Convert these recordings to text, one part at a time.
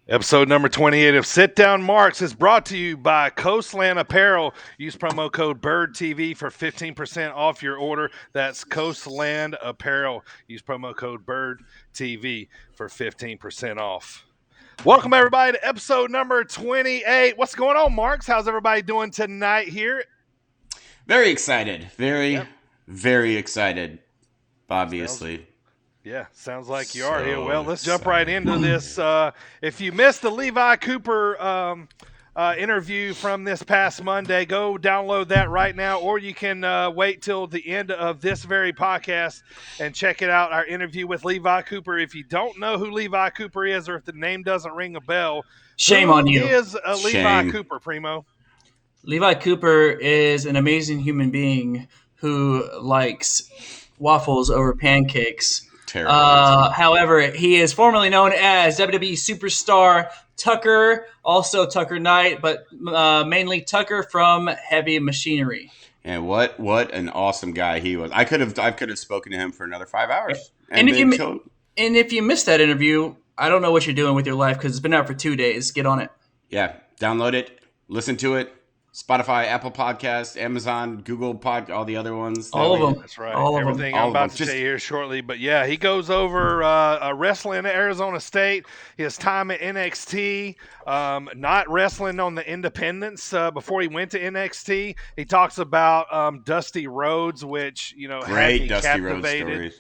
Episode number 28 of Sit Down Marks is brought to you by Coastland Apparel. Use promo code BIRDTV for 15% off your order. That's Coastland Apparel. Use promo code BIRDTV for 15% off. Welcome, everybody, to episode number 28. What's going on, Marks? How's everybody doing tonight here? Very excited. Very excited, obviously. Sounds like you are here. Well, let's jump right into this. If you missed the Levi Cooper interview from this past Monday, go download that right now, or you can wait till the end of this very podcast and check it out, our interview with Levi Cooper. If you don't know who Levi Cooper is, or if the name doesn't ring a bell, shame on you. Who is Levi Cooper, Primo? Levi Cooper is an amazing human being who likes waffles over pancakes. However, he is formerly known as WWE superstar Tucker, also Tucker Knight, but mainly Tucker from Heavy Machinery. And what an awesome guy he was. I could have spoken to him for another 5 hours. And if you missed that interview, I don't know what you're doing with your life because it's been out for 2 days. Get on it. Yeah, download it, listen to it. Spotify, Apple Podcasts, Amazon, Google Pod, all the other ones. All of them. That's right. Everything I'm about to say here shortly. But yeah, he goes over wrestling at Arizona State, his time at NXT, not wrestling on the independents before he went to NXT. He talks about Dusty Rhodes, which, had me captivated.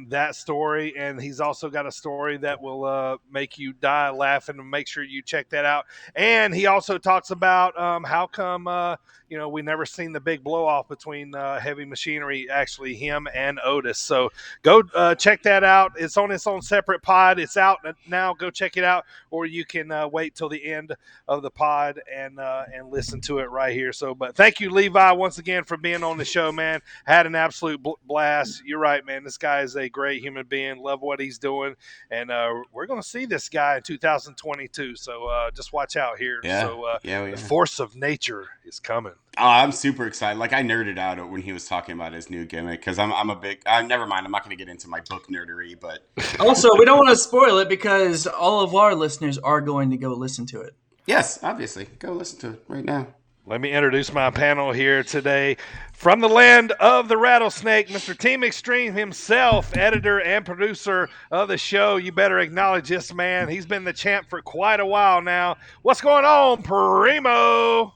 That story, and he's also got a story that will make you die laughing, and make sure you check that out. And he also talks about how come we never seen the big blow off between Heavy Machinery, actually him and Otis. So go check that out. It's on its own separate pod. It's out now. Go check it out, or you can wait till the end of the pod and listen to it right here. So, but thank you, Levi, once again for being on the show, man. Had an absolute blast. You're right, man. This guy is a great human being. Love what he's doing, and we're going to see this guy in 2022. So just watch out here. The force of nature is coming. Oh, I'm super excited. Like, I nerded out when he was talking about his new gimmick because I'm a big. Never mind. I'm not going to get into my book nerdery, but also we don't want to spoil it because all of our listeners are going to go listen to it. Yes, obviously, go listen to it right now. Let me introduce my panel here today. From the land of the rattlesnake, Mr. Team Extreme himself, editor and producer of the show. You better acknowledge this man. He's been the champ for quite a while now. What's going on, Primo?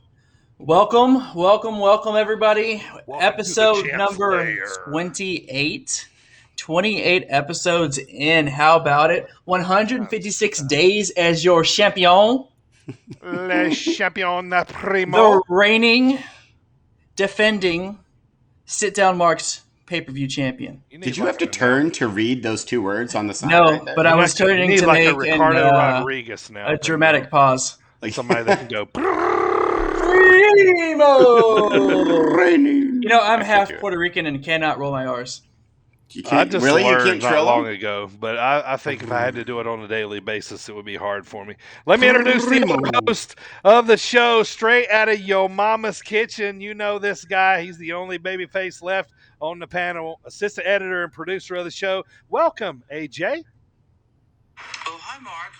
Welcome, everybody. Episode number 28. 28 episodes in. How about it? 156 days as your champion. Le champion primo. The reigning, defending, Sit Down Marks pay-per-view champion. Did you have to turn to read those two words on the sign? No, right, but I was turning to make Rodriguez now, a dramatic pause. Like somebody that can go... Primo! I'm half Puerto Rican and cannot roll my R's. I just learned not long ago, but I think if I had to do it on a daily basis, it would be hard for me. Let me introduce the host of the show, straight out of Yo Mama's kitchen. You know this guy. He's the only babyface left on the panel, assistant editor and producer of the show. Welcome, AJ. Oh, hi, Mark.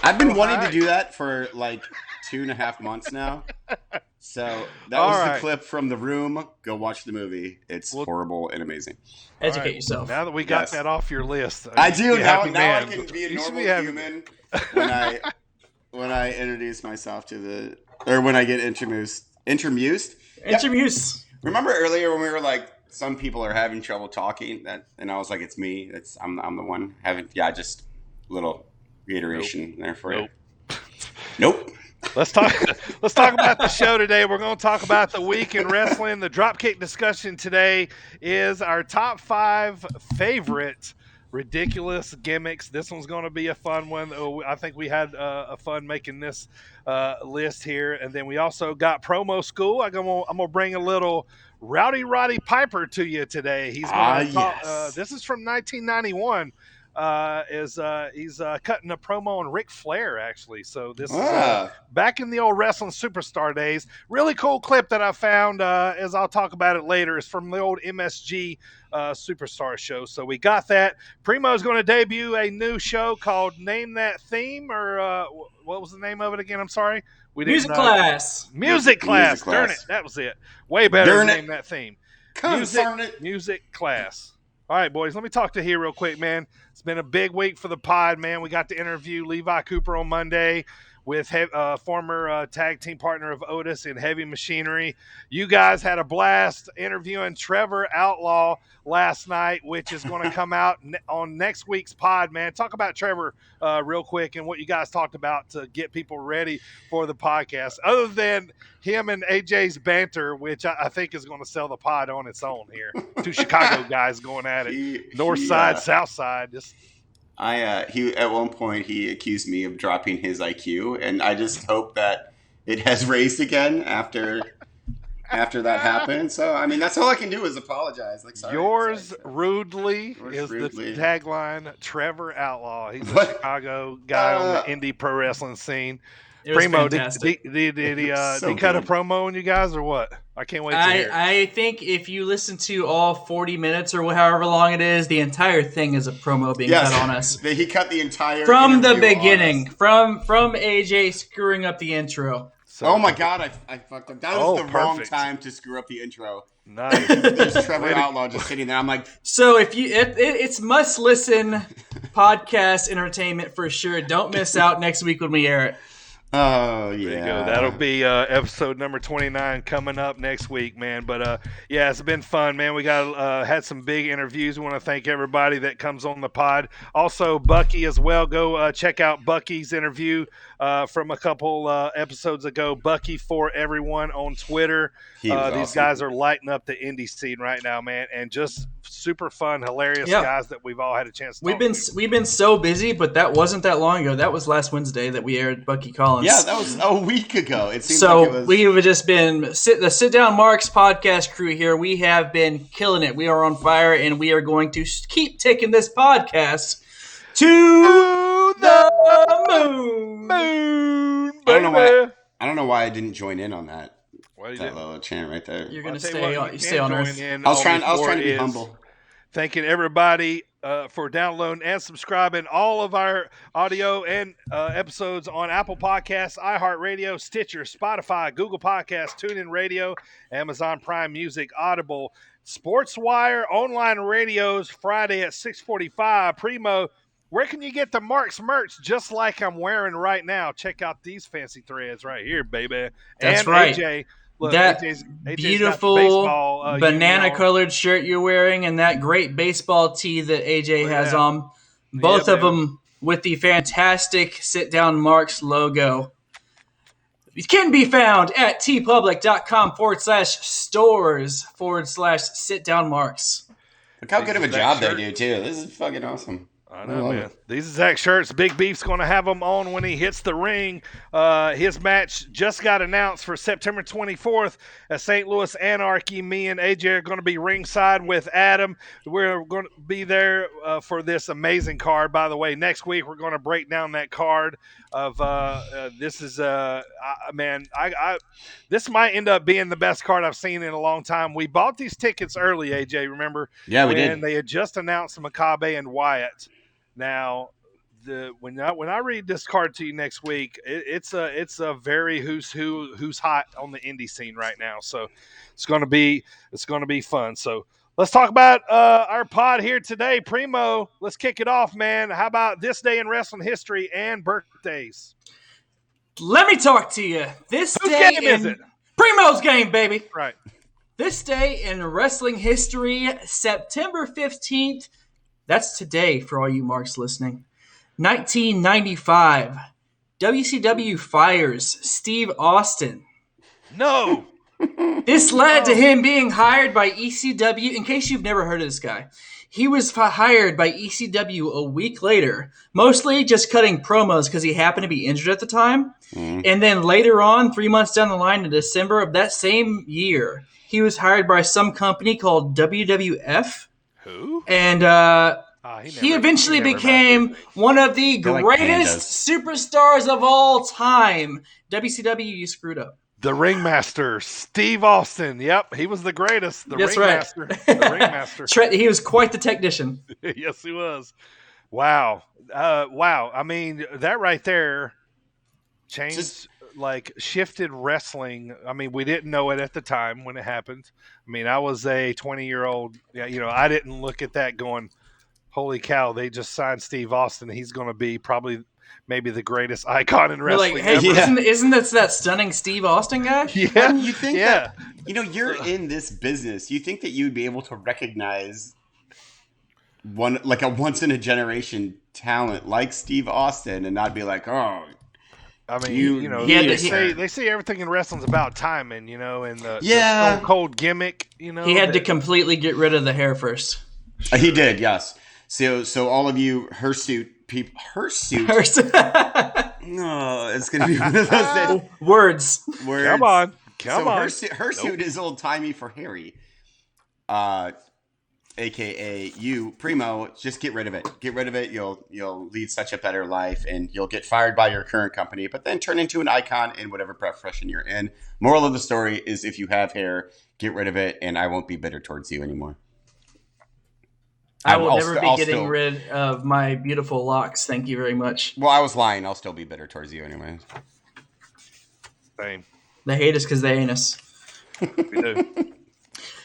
I've been wanting to do that for like 2.5 months now. So that was the clip from The Room. Go watch the movie. It's horrible and amazing. Educate yourself. Now that we got that off your list, I do. Now I can be a normal human when I introduce myself when I get introduced. Remember earlier when we were like, some people are having trouble talking, and I was like, it's me. I'm the one having. Yeah, just a little reiteration there for you. Nope. Let's talk about the show today. We're going to talk about the week in wrestling. The Dropkick discussion today is our top 5 favorite ridiculous gimmicks. This one's going to be a fun one. I think we had a fun making this list here. And then we also got promo school. I'm going to bring a little Rowdy Roddy Piper to you today. He's going to talk. This is from 1991. is he's cutting a promo on Ric Flair, actually. So this is back in the old wrestling superstar days. Really cool clip that I found, as I'll talk about it later. It's from the old MSG Superstar show. So we got that. Primo's going to debut a new show called Name That Theme, or what was the name of it again? I'm sorry. Music Class. Music Class. Darn it. That was it. Way better than Name That Theme. Music Class. All right, boys, let me talk to you real quick, man. It's been a big week for the pod, man. We got to interview Levi Cooper on Monday with former tag team partner of Otis in Heavy Machinery. You guys had a blast interviewing Trevor Outlaw last night, which is going to come out on next week's pod, man. Talk about Trevor real quick and what you guys talked about to get people ready for the podcast, other than him and AJ's banter, which I think is going to sell the pod on its own here. Two Chicago guys going at it. North side, south side. He at one point he accused me of dropping his IQ, and I just hope that it has raised again after that happened. So I mean, that's all I can do is apologize. Like, sorry, Yours rudely is the tagline. Trevor Outlaw. He's a Chicago guy on the indie pro wrestling scene. Primo, did he cut a promo on you guys or what? I can't wait to hear. I think if you listen to all 40 minutes or however long it is, the entire thing is a promo being cut on us. He cut the entire from the beginning, from AJ screwing up the intro. So, oh my God, I fucked up. That was the wrong time to screw up the intro. Nice. There's Trevor Outlaw just sitting there. I'm like, so if it's must listen podcast entertainment for sure. Don't miss out next week when we air it. Oh, yeah. There you go. That'll be episode number 29 coming up next week, man. But, yeah, it's been fun, man. We got had some big interviews. We want to thank everybody that comes on the pod. Also, Bucky as well. Go check out Bucky's interview from a couple episodes ago. Bucky for everyone on Twitter. These guys are lighting up the indie scene right now, man. And just super fun, hilarious guys that we've all had a chance to talk to. We've been so busy, but that wasn't that long ago. That was last Wednesday that we aired Bucky Collins. Yeah, that was a week ago. It seems so like it was... we've just been the Sit Down Marks podcast crew here. We have been killing it. We are on fire, and we are going to keep taking this podcast to the moon. I don't know why I didn't join in on that. That little chant right there. You're gonna stay on Earth. I was trying to be humble. Thanking everybody for downloading and subscribing all of our audio and episodes on Apple Podcasts, iHeartRadio, Stitcher, Spotify, Google Podcasts, TuneIn Radio, Amazon Prime Music, Audible, SportsWire, online radios, Friday at 6:45. Primo, where can you get the Marks merch just like I'm wearing right now? Check out these fancy threads right here, baby. That's and right. AJ, look, that AJ's beautiful banana-colored shirt you're wearing and that great baseball tee that AJ has on. Both of them with the fantastic Sit Down Marks logo. It can be found at tpublic.com/stores/Sit Down Marks. Look how good of a job they do, too. This is fucking awesome. I know, man. These exact shirts, Big Beef's going to have them on when he hits the ring. His match just got announced for September 24th at St. Louis Anarchy. Me and AJ are going to be ringside with Adam. We're going to be there for this amazing card. By the way, next week we're going to break down that card of this is man. This might end up being the best card I've seen in a long time. We bought these tickets early, AJ. Remember? Yeah, we did. And they had just announced Mccabe and Wyatt. Now, when I read this card to you next week, it's a very who's hot on the indie scene right now. So it's gonna be fun. So let's talk about our pod here today. Primo, let's kick it off, man. How about this day in wrestling history and birthdays? Let me talk to you. Whose game is it? Primo's game, baby. Right. This day in wrestling history, September 15th. That's today for all you Marks listening. 1995. WCW fires Steve Austin. No. This led to him being hired by ECW. In case you've never heard of this guy, he was hired by ECW a week later, mostly just cutting promos because he happened to be injured at the time. And then later on, 3 months down the line in December of that same year, he was hired by some company called WWF. Who? And He eventually became one of the greatest superstars of all time. WCW, you screwed up. The Ringmaster, Steve Austin. Yep, he was the greatest. That's Ringmaster. Right. The Ringmaster. He was quite the technician. Yes, he was. Wow. Wow. I mean, that right there shifted wrestling. I mean, we didn't know it at the time when it happened. I mean, I was a 20-year-old. I didn't look at that going, holy cow, they just signed Steve Austin. He's going to be maybe the greatest icon in wrestling. Hey, isn't that stunning Steve Austin guy? Yeah. You think that, you're in this business. You think that you'd be able to recognize a once in a generation talent like Steve Austin and not be like, oh, I mean, they say everything in wrestling's about timing, and the Stone Cold gimmick, He had to completely get rid of the hair first. He did, yes. So all of you hirsute people, hirsute. No, it's gonna be one of those days. Words. Come on. Hirsute is old timey for Harry. AKA you, Primo. Just get rid of it. Get rid of it. You'll lead such a better life, and you'll get fired by your current company, but then turn into an icon in whatever profession you're in. Moral of the story is, if you have hair, get rid of it, and I won't be bitter towards you anymore. I will never be getting rid of my beautiful locks. Thank you very much. Well, I was lying. I'll still be bitter towards you anyways. Same. They hate us because they ain't us. We do.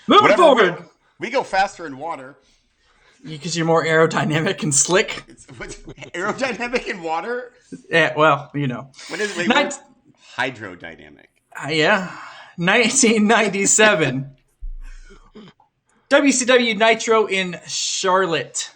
Moving forward. We go faster in water. Because you're more aerodynamic and slick. Aerodynamic in water? Yeah, well, What is it? Hydrodynamic. Yeah. 1997. WCW Nitro in Charlotte.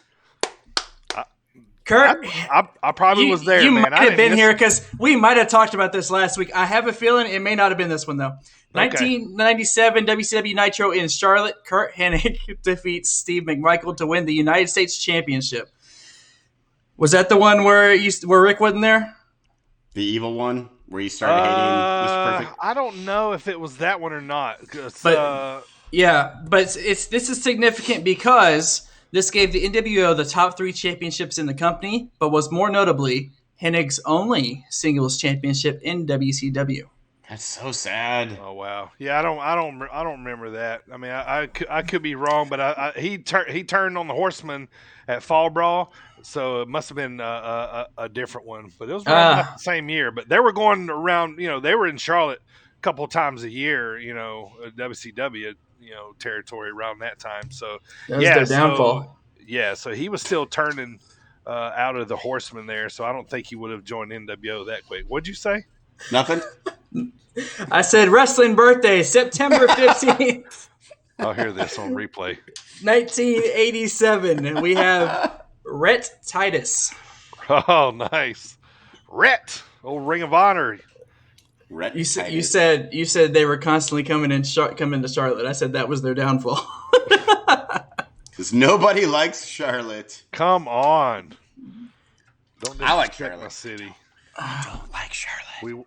Kurt, I probably was there. You man. might have been here because we might have talked about this last week. I have a feeling it may not have been this one, though. 1997 WCW Nitro in Charlotte. Kurt Hennig defeats Steve McMichael to win the United States Championship. Was that the one where Rick wasn't there? The evil one where you started hating Mr. Perfect? I don't know if it was that one or not. But this is significant because this gave the NWO the top 3 championships in the company, but was more notably Hennig's only singles championship in WCW. That's so sad. Oh wow, yeah, I don't remember that. I mean, I could be wrong, but he turned on the Horseman at Fall Brawl, so it must have been a different one. But it was around the same year. But they were going around, they were in Charlotte a couple of times a year, WCW, territory around that time. So that was their downfall. So he was still turning out of the Horseman there. So I don't think he would have joined NWO that quick. What'd you say? Nothing. I said wrestling birthday, September 15th. I'll hear this on replay. 1987, and we have Rhett Titus. Oh, nice. Rhett, old Ring of Honor. You said they were constantly coming to Charlotte. I said that was their downfall. Because nobody likes Charlotte. Come on. I like Charlotte. My city. I don't like Charlotte.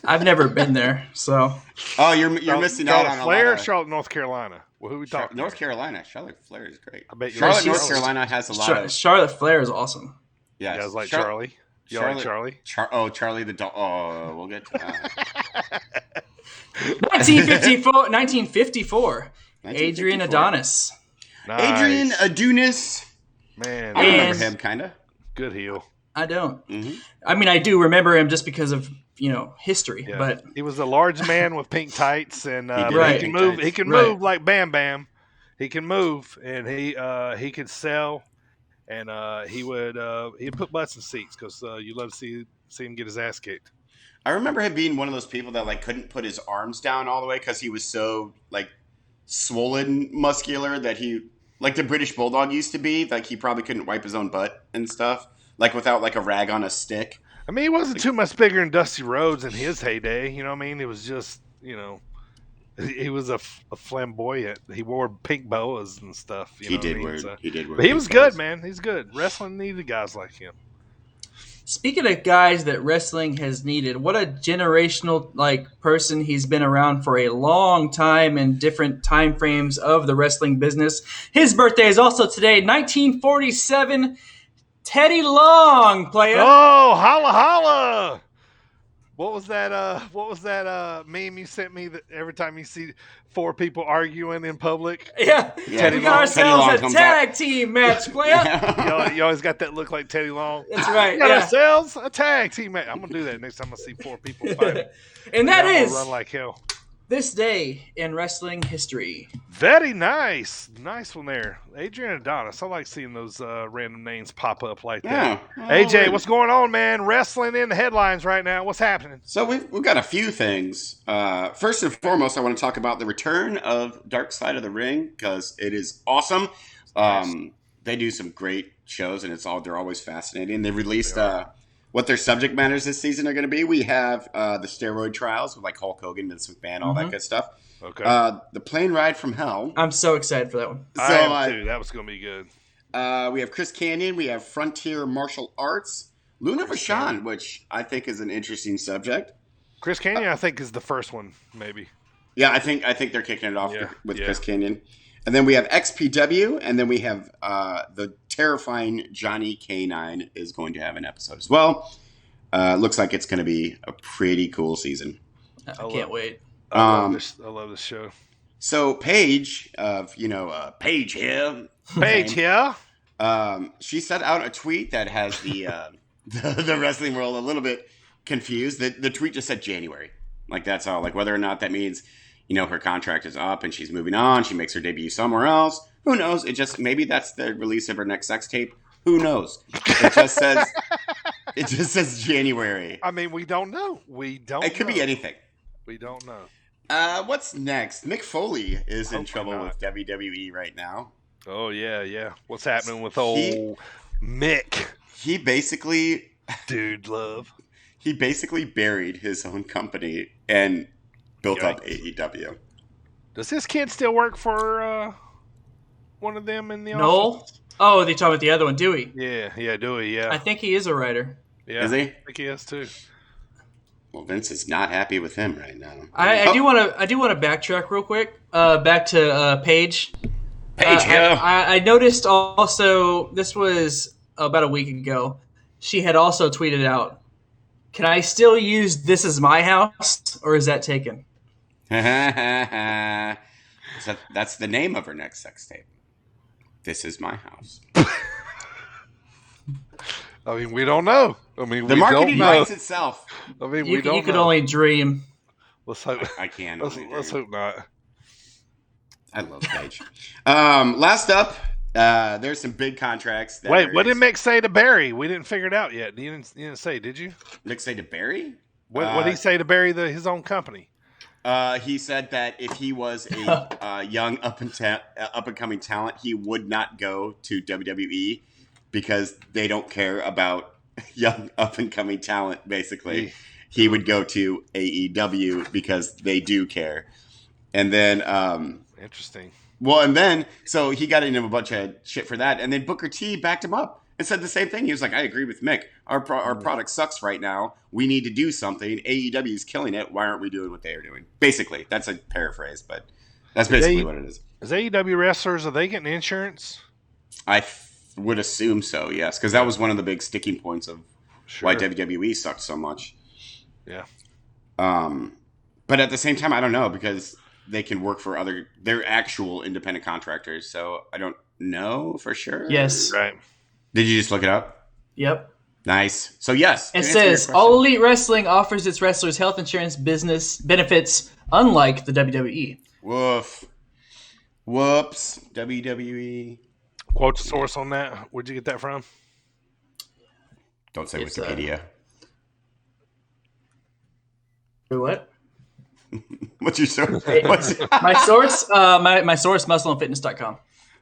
I've never been there, so. Oh, you're missing out on Flair, a lot of... Charlotte, North Carolina. Well, who we talking? North Carolina. Charlotte Flair is great. I bet Charlotte, North Carolina has a lot of... Charlotte Flair is awesome. Yeah, you guys like Charlie? You like Charlie? Charlie the dog. Oh, we'll get to that. 1954. Adrian Adonis. Nice. Adrian Adonis. Man, I remember him, kind of. Good heel. I don't. Mm-hmm. I mean, I do remember him just because of history. Yeah. But he was a large man with pink tights, and He can move. He can move like Bam Bam. He can move, and he could sell, and he'd put butts in seats because you love to see him get his ass kicked. I remember him being one of those people that couldn't put his arms down all the way because he was so swollen, muscular that he. Like the British Bulldog used to be, he probably couldn't wipe his own butt and stuff, without a rag on a stick. I mean, he wasn't too much bigger than Dusty Rhodes in his heyday. You know what I mean? It was just, he was a flamboyant. He wore pink boas and stuff. He did wear. But he was good, man. He's good. Wrestling needed guys like him. Speaking of guys that wrestling has needed, what a generational person. He's been around for a long time in different time frames of the wrestling business. His birthday is also today, 1947. Teddy Long, player. Oh, holla holla! What was that? Meme you sent me that every time you see 4 people arguing in public? Yeah. Teddy We got Long. ourselves a tag team match, player. You always got that look like Teddy Long. That's right. We got ourselves a tag team match. I'm gonna do that next time I see 4 people fighting. And that is run like hell. This day in wrestling history. Very nice. Nice one there. Adrian Adonis. I like seeing those random names pop up like that. AJ, what's going on, man? Wrestling in the headlines right now. What's happening? So we've got a few things. First and foremost, I want to talk about the return of Dark Side of the Ring because it is awesome. They do some great shows, and they're always fascinating. They released what their subject matters this season are going to be. We have the steroid trials with like Hulk Hogan, Vince McMahon, all that good stuff. Okay. The plane ride from hell. I'm so excited for that one. I am too. That was going to be good. We have Chris Canyon. We have Frontier Martial Arts. Luna Vachon, which I think is an interesting subject. Chris Canyon, I think, is the first one, maybe. Yeah, I think they're kicking it off with Chris Canyon. And then we have XPW, and then we have the terrifying Johnny K9 is going to have an episode as well. Looks like it's going to be a pretty cool season. I can't wait. I love this show. So Paige, Paige here. Paige here. She sent out a tweet that has the wrestling world a little bit confused. The tweet just said January. Like, that's all. Like, whether or not that means, her contract is up and she's moving on. She makes her debut somewhere else. Who knows? Maybe that's the release of her next sex tape. Who knows? It just says January. I mean, we don't know. It could be anything. We don't know. What's next? Mick Foley is in trouble with WWE right now. Oh, yeah. What's happening with old Mick? He basically... Dude love. He basically buried his own company and built up AEW. Does this kid still work for one of them in the No. office? Oh, they talking about the other one, Dewey. Yeah, Dewey, yeah. I think he is a writer. Yeah, is he? I think he is too. Well, Vince is not happy with him right now. I do want to backtrack real quick. Back to Paige. I noticed also, this was about a week ago, she had also tweeted out, "Can I still use This Is My House, or is that taken?" That's the name of her next sex tape. This Is My House. I mean, we don't know. The marketing writes itself. I mean, we don't know. You could only dream. Let's hope. I can. Let's hope not. I love Paige. Last up, there's some big contracts. Wait, what did Mick say to Barry? We didn't figure it out yet. You didn't say, did you? Mick say to Barry? What did he say to Barry, his own company? He said that if he was a young up-and-coming talent, he would not go to WWE because they don't care about young up-and-coming talent, basically. He would go to AEW because they do care. And then... Interesting. Well, and then, so he got into a bunch of shit for that, and then Booker T backed him up and said the same thing. He was like, I agree with Mick. Our product sucks right now. We need to do something. AEW is killing it. Why aren't we doing what they are doing? Basically, that's a paraphrase, but that's basically what it is. Is AEW wrestlers, are they getting insurance? I would assume so, yes, because that was one of the big sticking points of why WWE sucked so much. Yeah. But at the same time, I don't know, because they can work for they're actual independent contractors, so I don't know for sure. Yes. Right. Did you just look it up? Yep. Nice. So yes. It says, All Elite Wrestling offers its wrestlers health insurance business benefits, unlike the WWE. Woops. WWE. Quote the source on that. Where'd you get that from? Don't say Wikipedia. What? What's your source? My source, my source, muscleandfitness.com.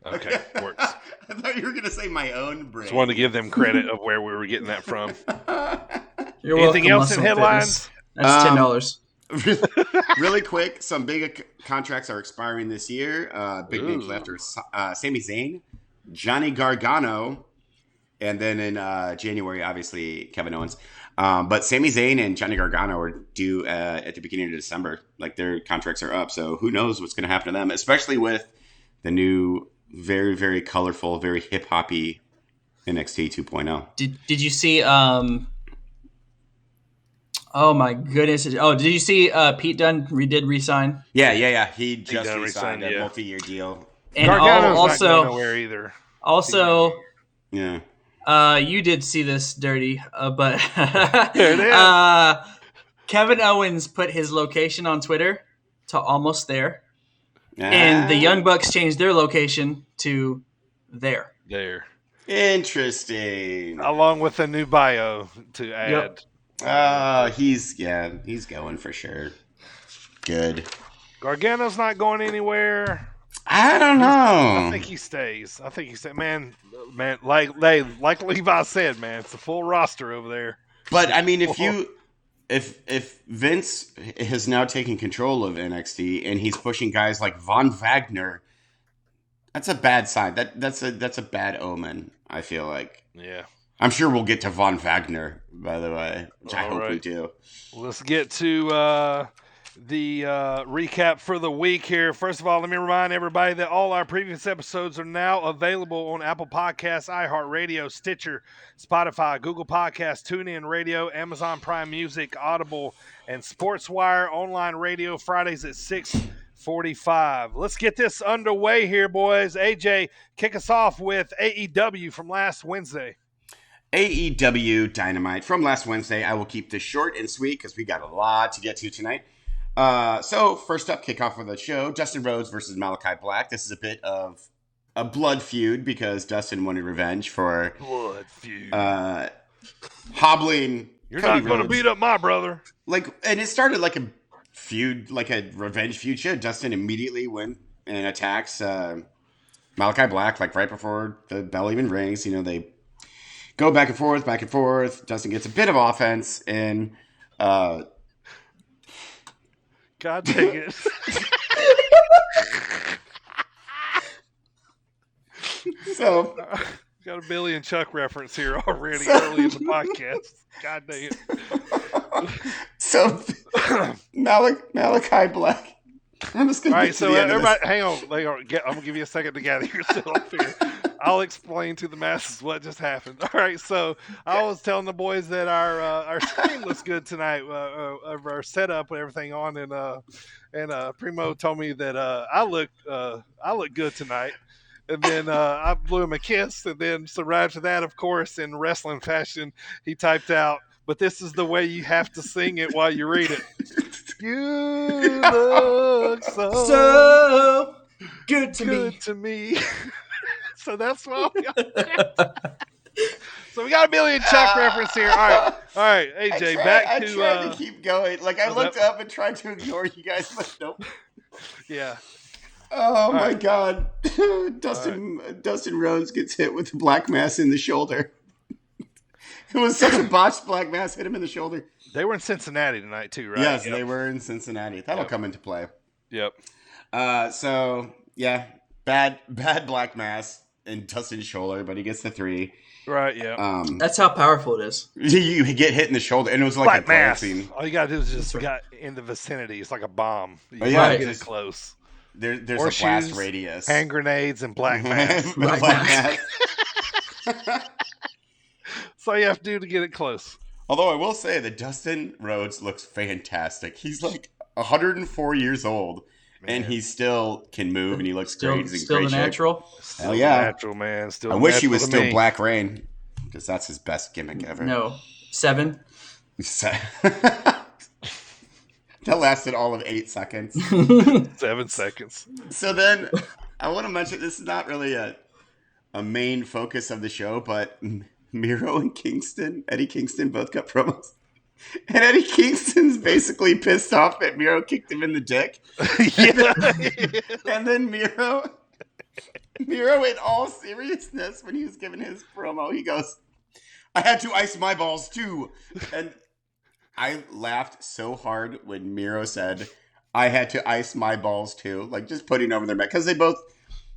Okay, works. I thought you were going to say my own brain. Just wanted to give them credit of where we were getting that from. You're Anything welcome, else in headlines? That's $10. Really quick, some big contracts are expiring this year. Big names left are Sami Zayn, Johnny Gargano, And then in January, obviously, Kevin Owens. But Sami Zayn and Johnny Gargano are due at the beginning of December. Like, their contracts are up. So who knows what's going to happen to them, especially with the new, very, very colorful, very hip-hoppy NXT 2.0. Did you see... Oh my goodness! Oh, did you see Pete Dunne did resign? Yeah. He just re-signed a multi-year deal. And Gargano's also, not going nowhere either. Also, yeah. You did see this, Dirty, but There it is. Kevin Owens put his location on Twitter to almost there, and the Young Bucks changed their location to there. There. Interesting. Along with a new bio to add. Yep. He's going for sure. Good. Gargano's not going anywhere. I don't know. I think he stays. Man, like Levi said, man, it's a full roster over there. But I mean, if Vince has now taken control of NXT and he's pushing guys like Von Wagner, that's a bad sign. That's a bad omen, I feel like. Yeah. I'm sure we'll get to Von Wagner, by the way, which I hope we do. Let's get to the recap for the week here. First of all, let me remind everybody that all our previous episodes are now available on Apple Podcasts, iHeartRadio, Stitcher, Spotify, Google Podcasts, TuneIn Radio, Amazon Prime Music, Audible, and SportsWire online radio Fridays at 6:45. Let's get this underway here, boys. AJ, kick us off with AEW from last Wednesday. AEW Dynamite from last Wednesday. I will keep this short and sweet because we got a lot to get to tonight. So first up, kickoff of the show, Dustin Rhodes versus Malachi Black. This is a bit of a blood feud because Dustin wanted revenge for hobbling. You're Cody not going to Rhodes. beat up my brother. And it started like a feud, like a revenge feud show. Dustin immediately went and attacks Malachi Black, like right before the bell even rings. They go back and forth. Dustin gets a bit of offense, and God dang it. So got a Billy and Chuck reference here already early in the podcast. God dang it. So Malachi Black. I'm just gonna. All right, so everybody, hang on. I'm gonna give you a second to gather yourself here. I'll explain to the masses what just happened. All right, so I was telling the boys that our screen looks good tonight, of our setup and everything on, and Primo told me that I look good tonight, and then I blew him a kiss, and then so right after that, of course, in wrestling fashion, he typed out, "But this is the way you have to sing it while you read it." You look so good to me. So that's what we got. So we got a Billy and Chuck reference here. All right, AJ, I tried to keep going. Like, I looked up and tried to ignore you guys, but nope. Yeah. Oh, my God. Dustin Rhodes gets hit with a black mass in the shoulder. It was such a botched black mass, hit him in the shoulder. They were in Cincinnati tonight, too, right? Yes, they were in Cincinnati. That'll come into play. Yep. So, yeah, bad black mass in Dustin's shoulder, but he gets the 3. Right, yeah. That's how powerful it is. You get hit in the shoulder, and it was like black a play mass. scene. All you got to do is just got in the vicinity. It's like a bomb. You yeah, get it close. There's Horseshoes, a blast radius. Hand grenades, and black mass. Black mass. That's all you have to do to get it close. Although I will say that Dustin Rhodes looks fantastic. He's like 104 years old, and he still can move, and he looks great. He's in still great the natural. Still Hell yeah, natural, man. Still. I wish he was still me. Black Rain, because that's his best gimmick ever. No, 7. That lasted all of 8 seconds. 7 seconds. So then, I want to mention, this is not really a main focus of the show, but Miro and Eddie Kingston both got promos. And Eddie Kingston's basically pissed off that Miro kicked him in the dick. And then Miro, in all seriousness, when he was giving his promo, he goes, "I had to ice my balls too." And I laughed so hard when Miro said, "I had to ice my balls too." Like, just putting over their back. Because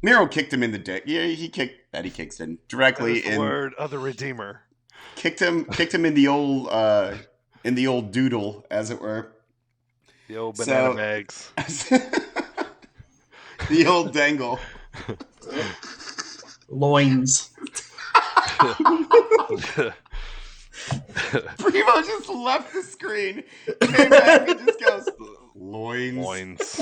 Miro kicked him in the dick. Yeah, he kicked that he kicks in directly in the word of the Redeemer. Kicked him in the old doodle, as it were. The old banana bags. The old dangle. Loins. Primo just left the screen, came back, and just goes, loins.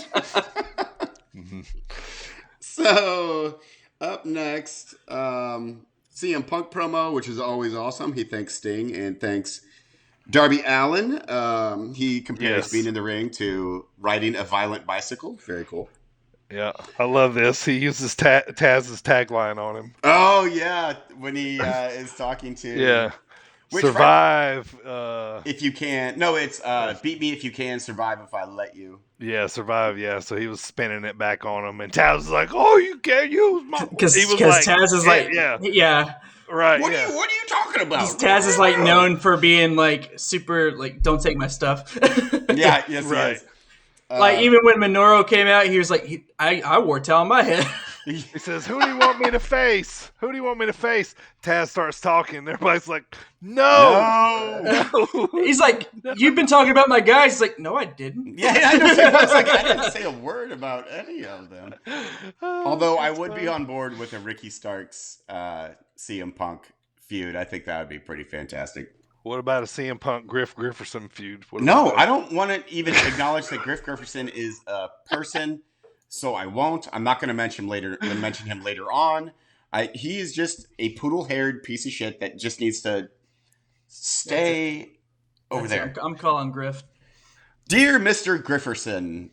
So, up next, CM Punk promo, which is always awesome. He thanks Sting and thanks Darby Allin. He compares being in the ring to riding a violent bicycle. Very cool. Yeah, I love this. He uses Taz's tagline on him. Oh, yeah, when he is talking to... Yeah. Survive. If you can. No, it's beat me if you can, survive if I let you. Yeah, survive. Yeah, so he was spinning it back on him, and Taz was like, "Oh, you can't use my." Because Taz is like, yeah, right. What are you talking about? Taz is like known for being like super like, don't take my stuff. Yeah, yes, right. Like even when Minoru came out, he was like, I wore a towel on my head. He says, "Who do you want me to face? Who do you want me to face?" Taz starts talking. And everybody's like, "No." He's like, "You've been talking about my guys." He's like, "No, I didn't." Yeah, I know. I didn't say a word about any of them. Although I would be on board with a Ricky Starks CM Punk feud. I think that would be pretty fantastic. What about a CM Punk Griff Grifferson feud? No, I don't want to even acknowledge that Griff Grifferson is a person. So I won't. I'm not going to mention him later on. He is just a poodle-haired piece of shit that just needs to stay over there. I'm calling Griff. Dear Mr. Grifferson,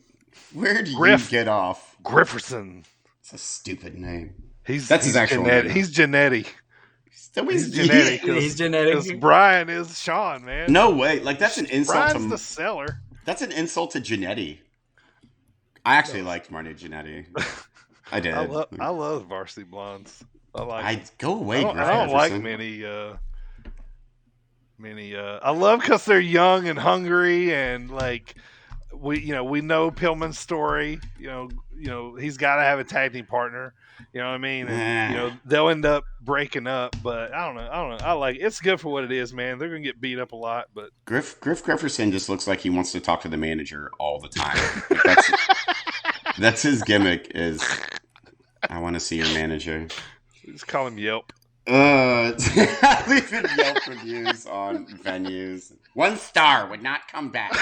where do you get off? Grifferson. It's a stupid name. That's his actual name. He's Genetti. He's genetic. He's genetic. Because Brian is Sean, man. No way. Like, that's an insult Brian's the seller. That's an insult to Genetti. I actually liked Marty Jannetty. I did. I love Varsity Blondes. Go away. I don't like many. I love because they're young and hungry, and like we know Pillman's story. You know he's got to have a tag team partner. You know what I mean? And, they'll end up breaking up, but I don't know. I like it's good for what it is, man. They're gonna get beat up a lot, but Griff Grifferson just looks like he wants to talk to the manager all the time. Like that's his gimmick. Is I want to see your manager. Just call him Yelp. Leaving Yelp reviews on venues. 1 star would not come back.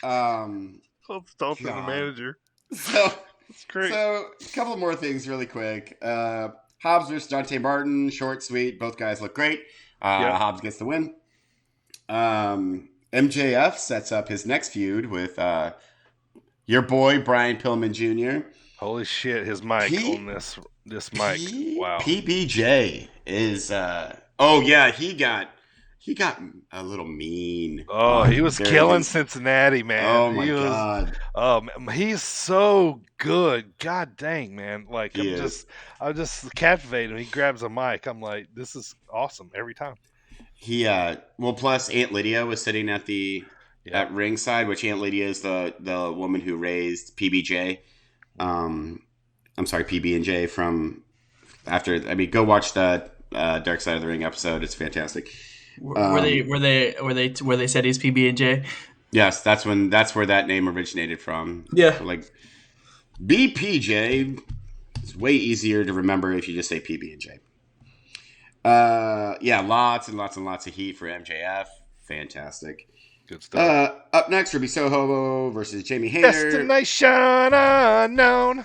Let's talk to the manager. So. That's great. So, a couple more things really quick. Hobbs versus Dante Martin, short, sweet. Both guys look great. Hobbs gets the win. MJF sets up his next feud with your boy, Brian Pillman Jr. Holy shit, his mic on this mic. Wow. PBJ is... He got a little mean. Oh, he was killing Cincinnati, man. Oh, my God. Oh, he's so good. God dang, man. Like, I'm just captivated. He grabs a mic. I'm like, this is awesome every time. Plus Aunt Lydia was sitting at at ringside, which Aunt Lydia is the woman who raised PBJ. I'm sorry, PB&J from after. I mean, go watch the Dark Side of the Ring episode. It's fantastic. Where they said he's PB&J? Yes, that's where that name originated from. Yeah, like BPJ is way easier to remember if you just say PB&J. Lots and lots and lots of heat for MJF. Fantastic. Good stuff. Up next, Ruby Soho versus Jamie Hayter. Destination unknown.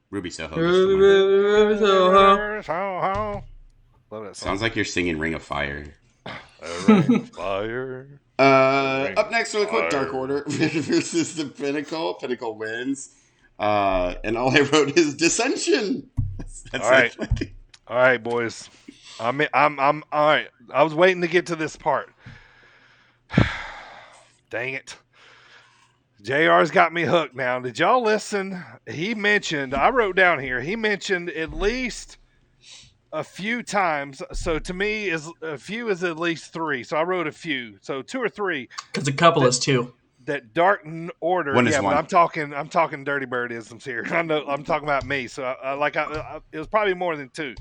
Ruby Soho. Ruby Soho. Love that song. Sounds like you're singing Ring of Fire. Fire. Up next, really quick, Dark Order versus the Pinnacle. Pinnacle wins. And all I wrote is dissension. That's all right. All right, boys. I'm all right. I was waiting to get to this part. Dang it. JR's got me hooked now. Did y'all listen? I wrote down here, he mentioned at least a few times. So to me, a few is at least 3. So I wrote a few. So 2 or 3. Because a couple is 2. that Dark Order. One is yeah, one. but I'm talking Dirty Birdisms here. I know I'm talking about me. So it was probably more than two.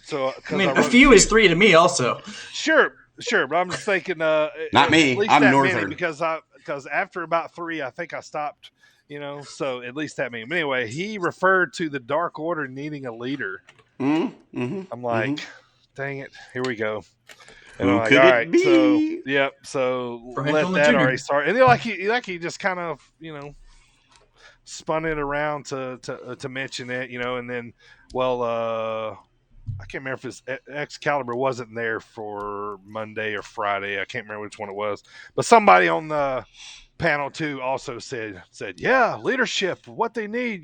So I mean, a few is three to me also. Sure, but I'm just thinking. Not me. At least I'm that Northern. many because after about three, I think I stopped. So at least that many. But anyway, he referred to the Dark Order needing a leader. Mm-hmm. I'm like, dang it, here we go. And Who I'm like, could all it right, be? so Brian let Pillman that Jr. already start. And then he just kind of spun it around to mention it, and then I can't remember if his Excalibur wasn't there for Monday or Friday. I can't remember which one it was, but somebody on the panel too also said, yeah, leadership, what they need,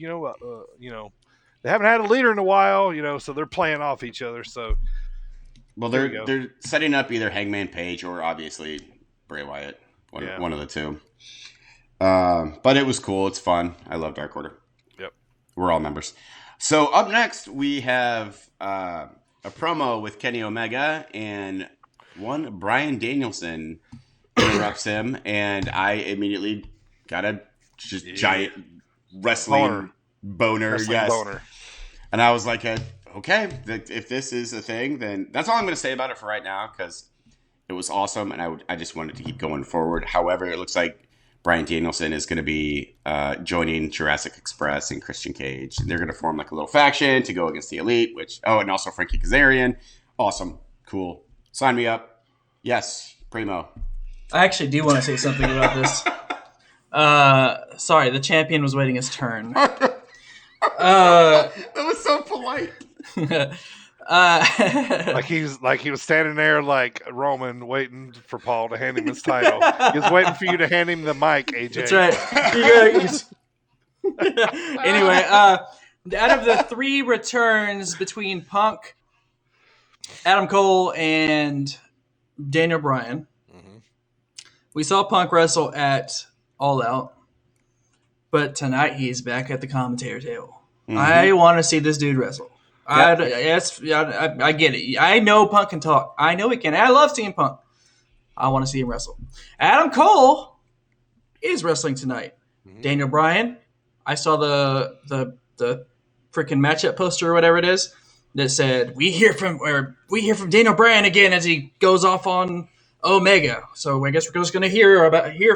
they haven't had a leader in a while, so they're playing off each other. So, well, they're setting up either Hangman Page or obviously Bray Wyatt, one of the two. But it was cool. It's fun. I love Dark Order. Yep, we're all members. So up next we have a promo with Kenny Omega, and one Bryan Danielson interrupts him, and I immediately got a giant wrestling boner. Yes. Boner. And I was like, okay, if this is a thing, then that's all I'm going to say about it for right now, because it was awesome, and I just wanted to keep going forward. However, it looks like Bryan Danielson is going to be joining Jurassic Express and Christian Cage. And they're going to form like a little faction to go against the Elite, and also Frankie Kazarian. Awesome. Cool. Sign me up. Yes, primo. I actually do want to say something about this. Sorry, the champion was waiting his turn. That was so polite. Like he was standing there like Roman waiting for Paul to hand him his title. He was waiting for you to hand him the mic, AJ. That's right. Anyway, out of the three returns between Punk, Adam Cole, and Daniel Bryan, we saw Punk wrestle at All Out, but tonight he's back at the commentator table. I want to see this dude wrestle. Yep. I get it. I know Punk can talk. I know he can. I love seeing Punk. I want to see him wrestle. Adam Cole is wrestling tonight. Daniel Bryan, I saw the freaking matchup poster or whatever it is that said we hear from Daniel Bryan again as he goes off on Omega. So I guess we're just gonna hear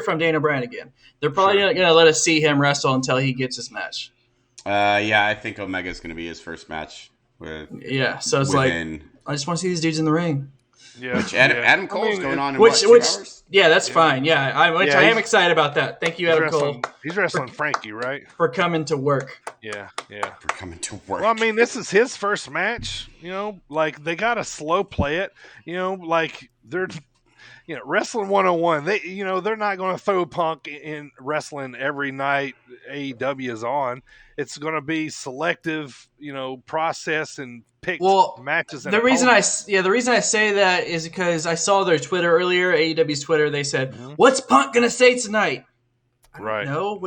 from Daniel Bryan again. They're probably not gonna let us see him wrestle until he gets his match. I think Omega's gonna be his first match. So it's like I just want to see these dudes in the ring. Yeah, which Adam Cole's going on in 2 hours? Yeah, that's fine. Yeah, I am excited about that. Thank you, Adam Cole. He's wrestling Frankie, right? For coming to work. Yeah. For coming to work. Well, I mean, this is his first match. Like they gotta slow play it. Like they're. Wrestling 101, they're not going to throw Punk in wrestling every night AEW is on. It's going to be selective, process and pick matches. The reason I say that is because I saw their Twitter earlier, AEW's Twitter. They said, "What's Punk going to say tonight?" Right. No,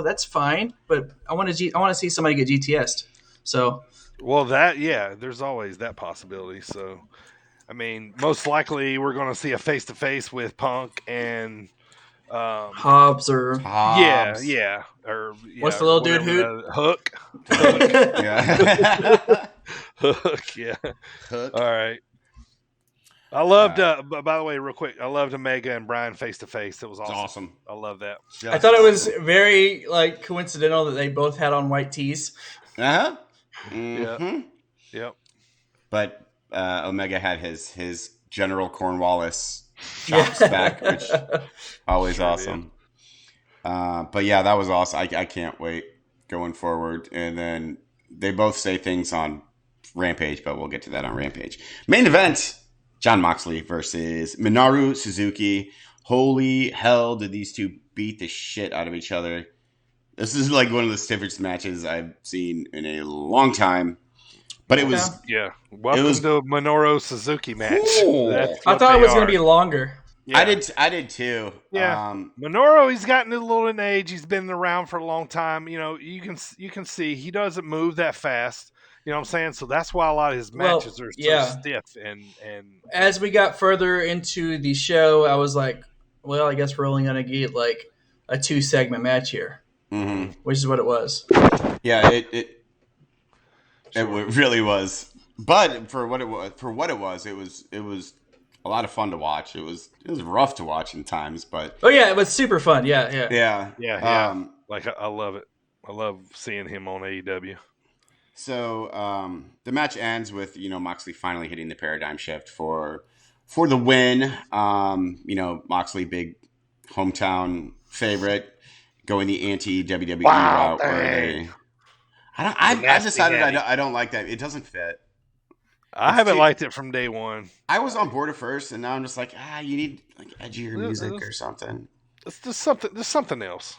that's fine, but I want to see somebody get GTS'd. So, there's always that possibility. So. I mean, most likely we're going to see a face-to-face with Punk and Hobbs or Hobbs. Yeah. Or what's the little dude? Hook. Yeah. Hook. Yeah. Hook. All right. I loved. By the way, real quick, I loved Omega and Bryan face-to-face. It was awesome. I love that. Yeah. I thought it was very coincidental that they both had on white tees. Mm-hmm. Yep. But. Omega had his General Cornwallis chops back, which always awesome. But yeah, that was awesome. I can't wait going forward. And then they both say things on Rampage, but we'll get to that on Rampage. Main event: Jon Moxley versus Minaru Suzuki. Holy hell, did these two beat the shit out of each other? This is like one of the stiffest matches I've seen in a long time. But it was Welcome to Minoru Suzuki match. I thought it was going to be longer. Yeah. I did too. Yeah, Minoru, he's gotten a little in age. He's been around for a long time. You can see he doesn't move that fast. You know what I'm saying? So that's why a lot of his matches are so stiff. And as we got further into the show, I was like, well, I guess we're only going to get a 2-segment match here, which is what it was. Yeah, it really was. But for what it was, it was a lot of fun to watch. It was rough to watch in times, but it was super fun. Yeah. Like I love it. I love seeing him on AEW. So the match ends with Moxley finally hitting the paradigm shift for the win. Moxley, big hometown favorite, going the anti WWE route. I've decided I don't like that. It doesn't fit. I haven't liked it from day one. I was on board at first, and now I'm just like, you need like edgier music or something. It's just something else,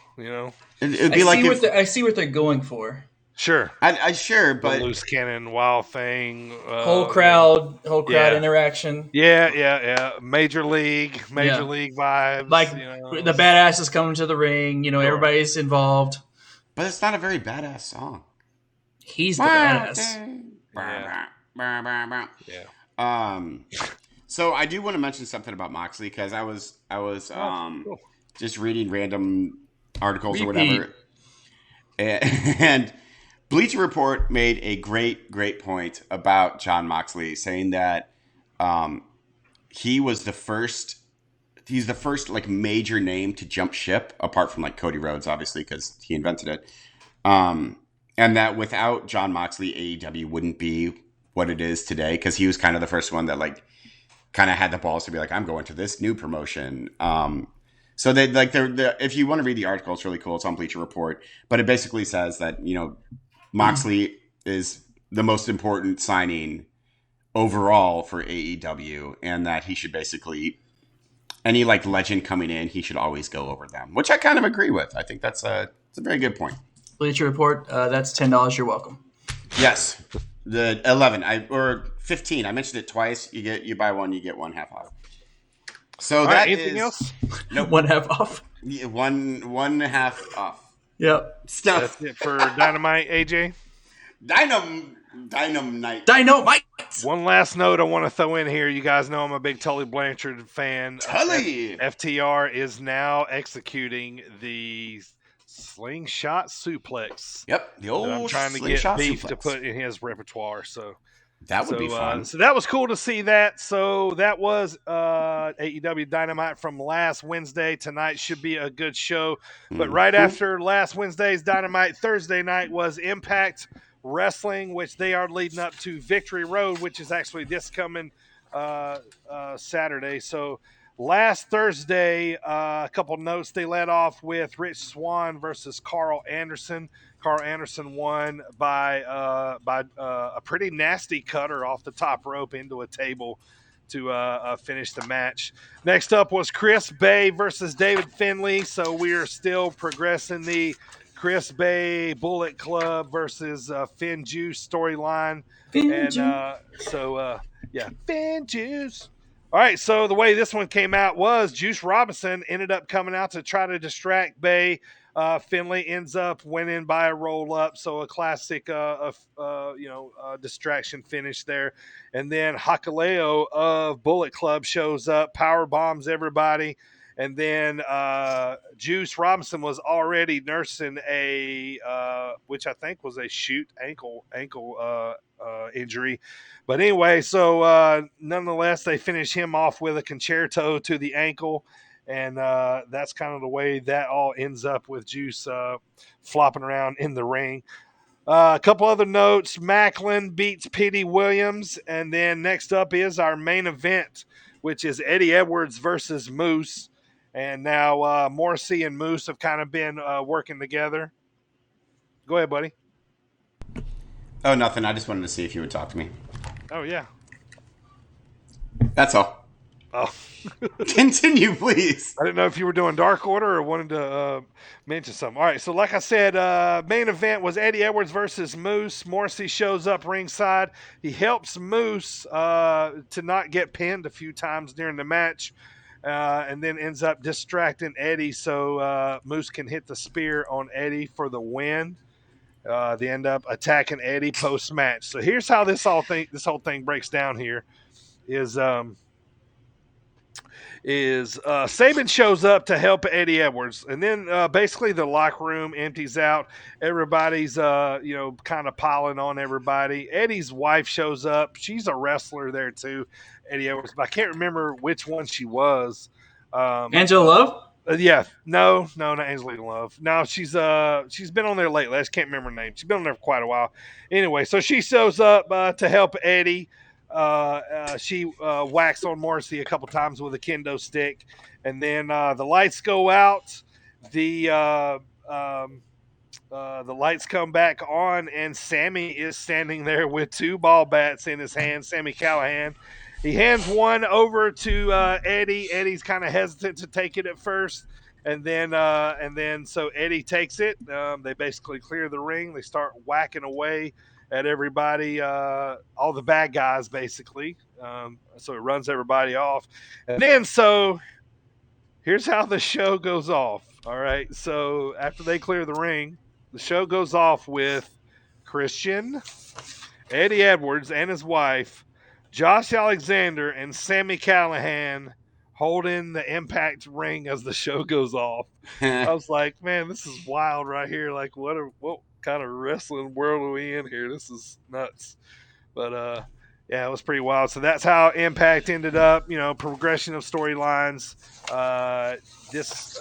It'd be I see what they're going for. Sure, but the loose cannon, wild thing, whole crowd interaction. Yeah. Major league vibes. Like the badasses coming to the ring. Everybody's involved. But it's not a very badass song. He's the badass. Yeah. So I do want to mention something about Moxley because I was just reading random articles or whatever, and Bleacher Report made a great point about Jon Moxley, saying that he's the first like major name to jump ship, apart from like Cody Rhodes, obviously, because he invented it. And that without Jon Moxley, AEW wouldn't be what it is today, because he was kind of the first one that like kind of had the balls to be like, I'm going to this new promotion. So they like if you want to read the article, it's really cool. It's on Bleacher Report, but it basically says that Moxley is the most important signing overall for AEW, and that he should basically any like legend coming in, he should always go over them, which I kind of agree with. I think it's a very good point. Bleacher Report, that's $10. You're welcome. Yes, the 11 or 15. I mentioned it twice. You buy one, you get one half off. So that anything else? Nope. One half off. Yeah, one half off. Yep. Stuff. That's it for Dynamite, AJ. Dynamite. One last note I want to throw in here. You guys know I'm a big Tully Blanchard fan. Tully. FTR is now executing the slingshot suplex. Yep, the old I'm trying to get Beef to put in his repertoire. So that would be fun. So that was cool to see that. So that was AEW Dynamite from last Wednesday. Tonight should be a good show. But right after last Wednesday's Dynamite, Thursday night was Impact Wrestling, which they are leading up to Victory Road, which is actually this coming Saturday. So last Thursday, a couple notes. They led off with Rich Swan versus Carl Anderson. Carl Anderson won by a pretty nasty cutter off the top rope into a table to finish the match. Next up was Chris Bay versus David Finley. So we are still progressing the Chris Bay Bullet Club versus Finn Juice storyline. Finn Juice. All right, so the way this one came out was Juice Robinson ended up coming out to try to distract Bay. Finley ends up winning by a roll-up, so a classic distraction finish there. And then Hakaleo of Bullet Club shows up, power bombs everybody. And then Juice Robinson was already nursing which I think was a shoot ankle injury. But anyway, so nonetheless, they finish him off with a concerto to the ankle. And that's kind of the way that all ends up with Juice flopping around in the ring. A couple other notes. Macklin beats Petey Williams. And then next up is our main event, which is Eddie Edwards versus Moose. And now Morrissey and Moose have kind of been working together. Go ahead, buddy. Oh, nothing. I just wanted to see if you would talk to me. Oh, yeah. That's all. Oh. Continue, please. I didn't know if you were doing Dark Order or wanted to mention something. All right, so like I said, main event was Eddie Edwards versus Moose. Morrissey shows up ringside. He helps Moose to not get pinned a few times during the match, and then ends up distracting Eddie so Moose can hit the spear on Eddie for the win. They end up attacking Eddie post-match. So here's how this whole thing breaks down here is is Saban shows up to help Eddie Edwards, and then basically the locker room empties out. Everybody's kind of piling on everybody. Eddie's wife shows up. She's a wrestler there too, Eddie Edwards, but I can't remember which one she was. Angela Love? Yeah, no, not Angelina Love. No, she's been on there lately. I just can't remember her name. She's been on there for quite a while. Anyway, so she shows up to help Eddie. She whacks on Morrissey a couple times with a kendo stick, and then the lights go out. The lights come back on, and Sammy is standing there with 2 ball bats in his hand. Sammy Callahan. He hands one over to Eddie. Eddie's kind of hesitant to take it at first, and then so Eddie takes it. They basically clear the ring. They start whacking away at everybody, all the bad guys, basically. So it runs everybody off, and then so here's how the show goes off. All right, so after they clear the ring, the show goes off with Christian, Eddie Edwards, and his wife, Josh Alexander, and Sammy Callahan holding the Impact ring as the show goes off. I was like, man, this is wild right here. Like, what kind of wrestling world are we in here? This is nuts. But yeah, it was pretty wild. So that's how Impact ended up. Progression of storylines. This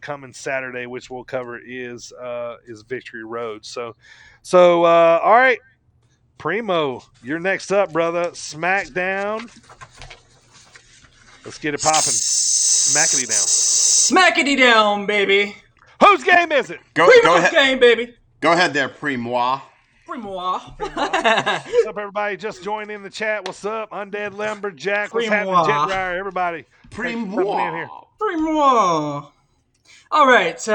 coming Saturday, which we'll cover, is Victory Road. So all right. Primo, you're next up, brother. SmackDown. Let's get it popping. Smackity down. Smackity down, baby. Whose game is it? Go Primo's ahead. game, baby. Go ahead there, Primo. What's up, everybody? Just joined in the chat. What's up? Undead Lumberjack. What's happening, Jet Dryer? Everybody. Primo. Primo. All right. So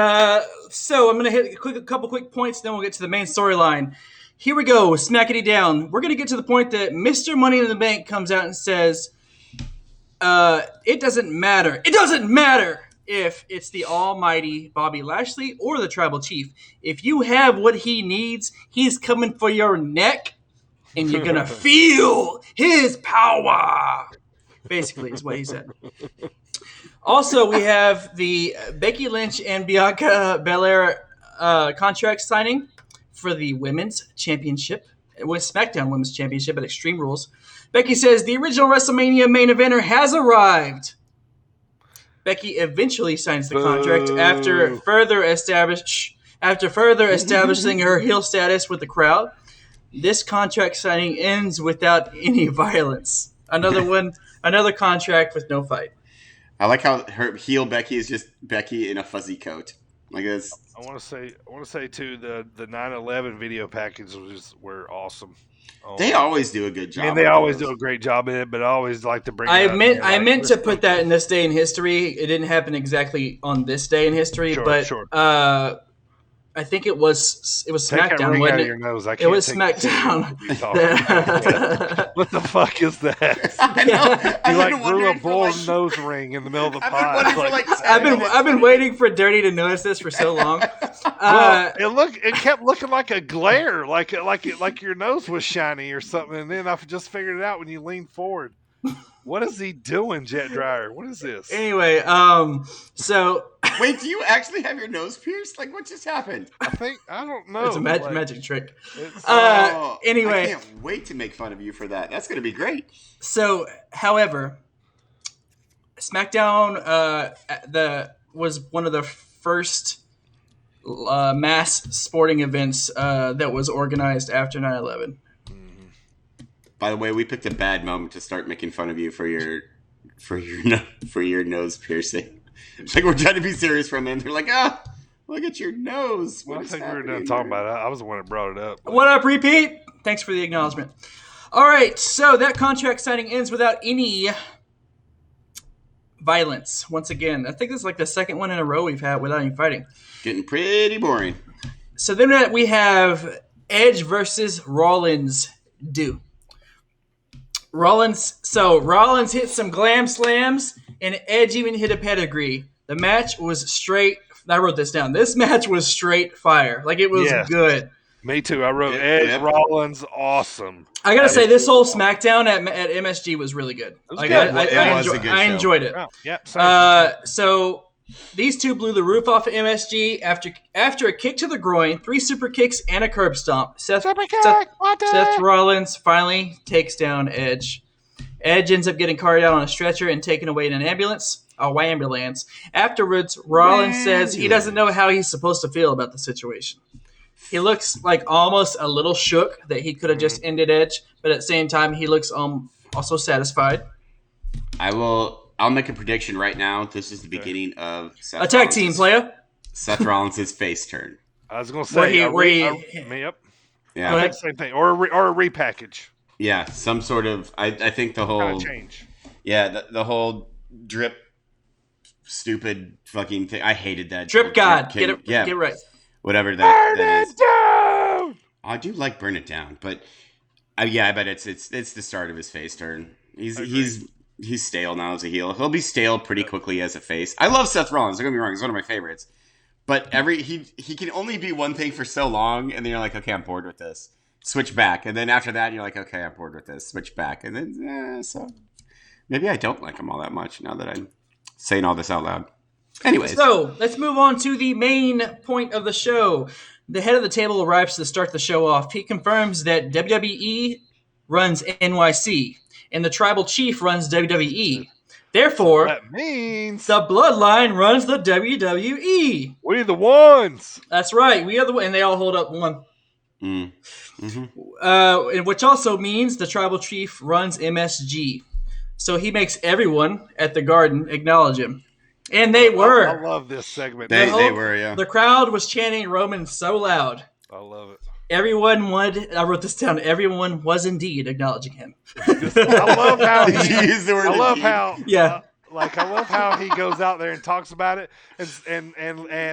I'm going to hit a couple quick points, then we'll get to the main storyline. Here we go, smackity down. We're going to get to the point that Mr. Money in the Bank comes out and says, it doesn't matter. It doesn't matter if it's the almighty Bobby Lashley or the tribal chief. If you have what he needs, he's coming for your neck, and you're going to feel his power. Basically, is what he said. Also, we have the Becky Lynch and Bianca Belair contract signing for the Women's Championship, with SmackDown Women's Championship at Extreme Rules. Becky says the original WrestleMania main eventer has arrived. Becky eventually signs the contract after further establishing her heel status with the crowd. This contract signing ends without any violence. Another contract with no fight. I like how her heel Becky is just Becky in a fuzzy coat. Like this. I want to say too, the 9/11 video packages were awesome. They always do a good job. I mean, they always do a great job in it, but I always like to bring. I meant to put that in this day in history. It didn't happen exactly on this day in history, but I think it was SmackDown. Out of your nose. It was SmackDown. What the fuck is that? I know. You like grew a bull nose ring in the middle of the pod. I've been waiting for Dirty to notice this for so long. It kept looking like a glare, like your nose was shiny or something, and then I just figured it out when you leaned forward. What is he doing, Jet Dryer? What is this? Anyway, so wait, do you actually have your nose pierced? Like, what just happened? I don't know. It's a magic trick. I Anyway, can't wait to make fun of you for that. That's going to be great. So, however, SmackDown was one of the first mass sporting events that was organized after 9/11. By the way, we picked a bad moment to start making fun of you for your nose piercing. Like, we're trying to be serious for a minute. They're like, look at your nose. Well, I think we were done talking about it. I was the one that brought it up. What up, repeat? Thanks for the acknowledgement. All right, so that contract signing ends without any violence. Once again, I think this is like the second one in a row we've had without any fighting. Getting pretty boring. So then we have Edge versus Rollins. Rollins hit some glam slams, and Edge even hit a pedigree. The match was straight. I wrote this down. This match was straight fire. Like, it was good. Me too. I wrote Edge, Rollins, awesome. I gotta say, this whole SmackDown at MSG was really good. I enjoyed it. Oh, yeah. So these two blew the roof off of MSG after a kick to the groin, 3 super kicks, and a curb stomp. Seth Rollins finally takes down Edge. Edge ends up getting carried out on a stretcher and taken away in an ambulance. Afterwards, Rollins says he doesn't know how he's supposed to feel about the situation. He looks like almost a little shook that he could have just ended Edge, but at the same time, he looks also satisfied. I'll make a prediction right now. This is the beginning of Seth Attack team, player. Seth Rollins' face turn. I was going to say, Yeah. Same thing. Or a repackage. Yeah, some sort of, I think the whole... Kind of change. Yeah, the whole drip, stupid fucking thing. I hated that. Drip God. Get it right. Whatever that is. Down! I do like Burn It Down, but I bet it's the start of his face turn. He's stale now as a heel. He'll be stale pretty quickly as a face. I love Seth Rollins. Don't get me wrong; he's one of my favorites. But he can only be one thing for so long, and then you're like, okay, I'm bored with this. Switch back, and then after that, you're like, okay, I'm bored with this. Switch back, and then so maybe I don't like him all that much now that I'm saying all this out loud. Anyways. So, let's move on to the main point of the show. The head of the table arrives to start the show off. He confirms that WWE runs NYC, and the Tribal Chief runs WWE. Therefore, that means the Bloodline runs the WWE. We're the ones. That's right. We are the ones. And they all hold up one. Mm-hmm. Which also means the Tribal Chief runs MSG. So he makes everyone at the Garden acknowledge him. And they were. I love this segment. They were, yeah. The crowd was chanting Roman so loud. I love it. Everyone I wrote this down. Everyone was indeed acknowledging him. I love how Yeah. I love how he goes out there and talks about it, and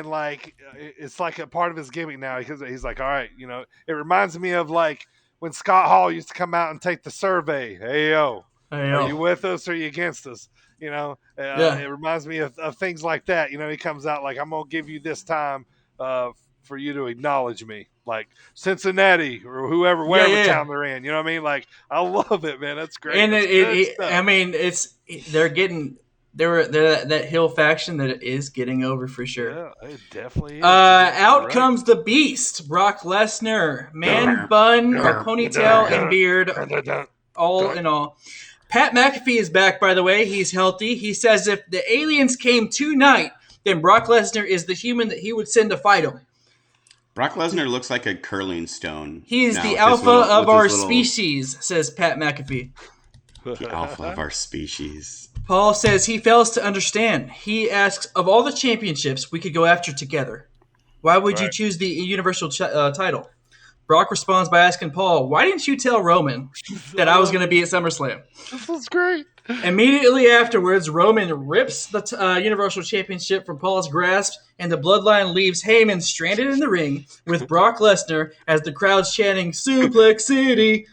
like it's like a part of his gimmick now because he's like, all right, it reminds me of like when Scott Hall used to come out and take the survey. Hey yo, are you with us or are you against us? It reminds me of things like that. He comes out like, I'm gonna give you this time for you to acknowledge me, like Cincinnati or wherever town they're in. You know what I mean? Like, I love it, man. That's great. And they're getting they're that heel faction that is getting over for sure. Yeah, it definitely is. Out comes the Beast, Brock Lesnar, man bun, a ponytail and beard, all in all. Pat McAfee is back, by the way. He's healthy. He says if the aliens came tonight, then Brock Lesnar is the human that he would send to fight him. Brock Lesnar looks like a curling stone. He is the alpha of our species, says Pat McAfee. The alpha of our species. Paul says he fails to understand. He asks, of all the championships we could go after together, why would you choose the Universal title? Brock responds by asking Paul, why didn't you tell Roman that I was going to be at SummerSlam? This is great. Immediately afterwards, Roman rips the Universal Championship from Paul's grasp, and the Bloodline leaves Heyman stranded in the ring with Brock Lesnar as the crowd's chanting, Suplex City.